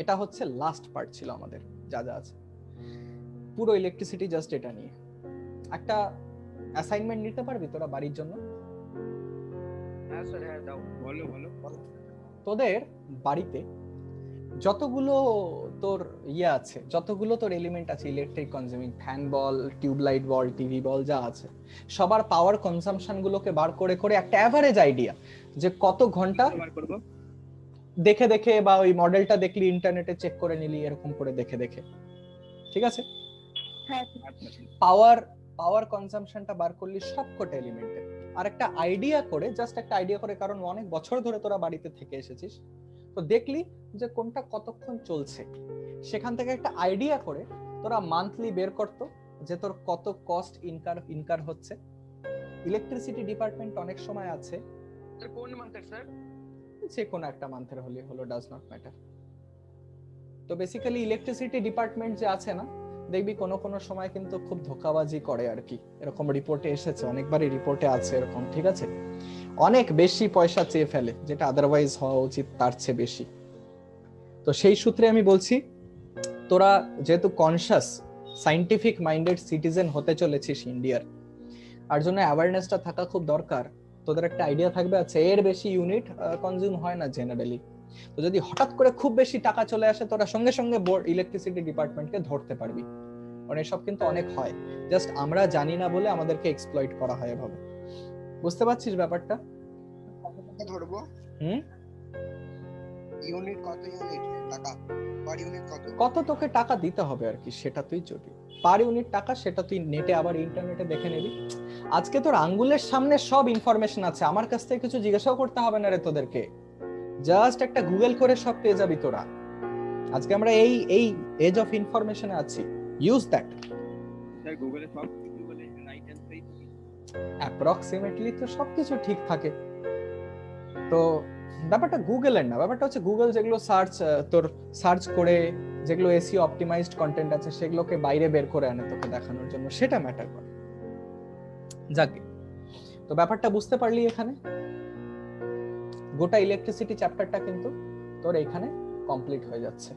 এটা হচ্ছে লাস্ট পার্ট ছিল আমাদের যা আছে, পুরো ইলেকট্রিসিটি জাস্ট এটা নিয়ে। একটা অ্যাসাইনমেন্ট নিতে পারবি তোরা বাড়ির জন্য? হ্যাঁ স্যার, হ্যাঁ দাও। বলো। তোদের বাড়িতে যতগুলো তোর আছে, যতগুলো তোর এলিমেন্ট আছে ইলেকট্রিক কনজিউমিং, ফ্যান বল, টিউবলাইট বল, টিভি বল, যা আছে সবার পাওয়ার কনজাম্পশন গুলোকে বার করে একটা এভারেজ আইডিয়া যে কত ঘন্টা দেখে বা ওই মডেলটা দেখলি, ইন্টারনেটে চেক করে নিলি, এরকম করে দেখে ঠিক আছে। পাওয়ার কনজাম্পশনটা বার করলি সবকটা এলিমেন্টের, আর একটা আইডিয়া করে, জাস্ট একটা আইডিয়া করে, কারণ অনেক বছর ধরে তোরা বাড়িতে থেকে এসেছিস, তো দেখলি যে কোনটা কতক্ষণ চলছে, সেখান থেকে একটা আইডিয়া করে তোরা মান্থলি বের করতো যে তোর কত কস্ট ইনকার হচ্ছে। ইলেকট্রিসিটি ডিপার্টমেন্ট অনেক সময় আছে, স্যার কোন মান্থের স্যার? যে কোনো একটা মান্থের হলো ডাজ নট ম্যাটার। তো বেসিক্যালি ইলেকট্রিসিটি ডিপার্টমেন্ট যে আছে না, দেখবি কোনো কোনো সময় কিন্তু খুব ধোঁকাবাজি করে আর কি, এরকম রিপোর্টে এসেছে, অনেকবারই রিপোর্টে আছে এরকম, ঠিক আছে, অনেক বেশি পয়সা চেয়ে ফেলে যেটা আদারওয়াইজ হওয়া উচিত তার চেয়ে বেশি। তো সেই সূত্রে আমি বলছি, তোরা যেহেতু কনসাস সাইন্টিফিক মাইন্ডেড সিটিজেন হতে চলেছিস ইন্ডিয়ার, আর জন্য অ্যাওয়ারনেসটা থাকা খুব দরকার। তোদের একটা আইডিয়া থাকবে, আচ্ছা এর বেশি ইউনিট কনজিউম হয় না জেনারেলি, তো যদি হঠাৎ করে খুব বেশি টাকা চলে আসে, তোরা সঙ্গে সঙ্গে বোর্ড ইলেকট্রিসিটি ডিপার্টমেন্টকে ধরতে পারবি, কারণ এসব কিন্তু অনেক হয়, জাস্ট আমরা জানি না বলে আমাদেরকে এক্সপ্লয়েট করা হয় এভাবে। বুঝতে পারছিস ব্যাপারটা? কত টাকা ধরবো? ইউনিট কত? ইউনিট টাকা পার ইউনিট কত? কত তোকে টাকা দিতে হবে আর কি, সেটা তুই চলবি পার ইউনিট টাকা, সেটা তুই নেটে আবার ইন্টারনেটে দেখে নিবি। আজকে তোর আঙ্গুলের সামনে সব ইনফরমেশন আছে, আমার কাছ থেকে কিছু জিজ্ঞাসাও করতে হবে না রে তোদেরকে, জাস্ট একটা গুগল করে সব পেয়ে যাবি তোরা। আজকে আমরা এই এজ অফ ইনফরমেশনে আছি, ইউজ দ্যাট। স্যার গুগলে সব কিছু মানে রাইট অ্যান্সারই থাকে। অ্যাপ্রক্সিমেটলি তো সবকিছু ঠিক থাকে। তো ব্যাপারটা গুগলের না, ব্যাপারটা হচ্ছে গুগল যেগুলো সার্চ করে যেগুলো এসইও অপটিমাইজড কন্টেন্ট আছে সেগুলোকে বাইরে বের করে আনে তোকে দেখানোর জন্য, সেটা ম্যাটার করে। যাকে তো ব্যাপারটা বুঝতে পারলি, এখানে গোটা ইলেকট্রিসিটি চ্যাপ্টারটা কিন্তু তোর এখানে কমপ্লিট হয়ে যাচ্ছে।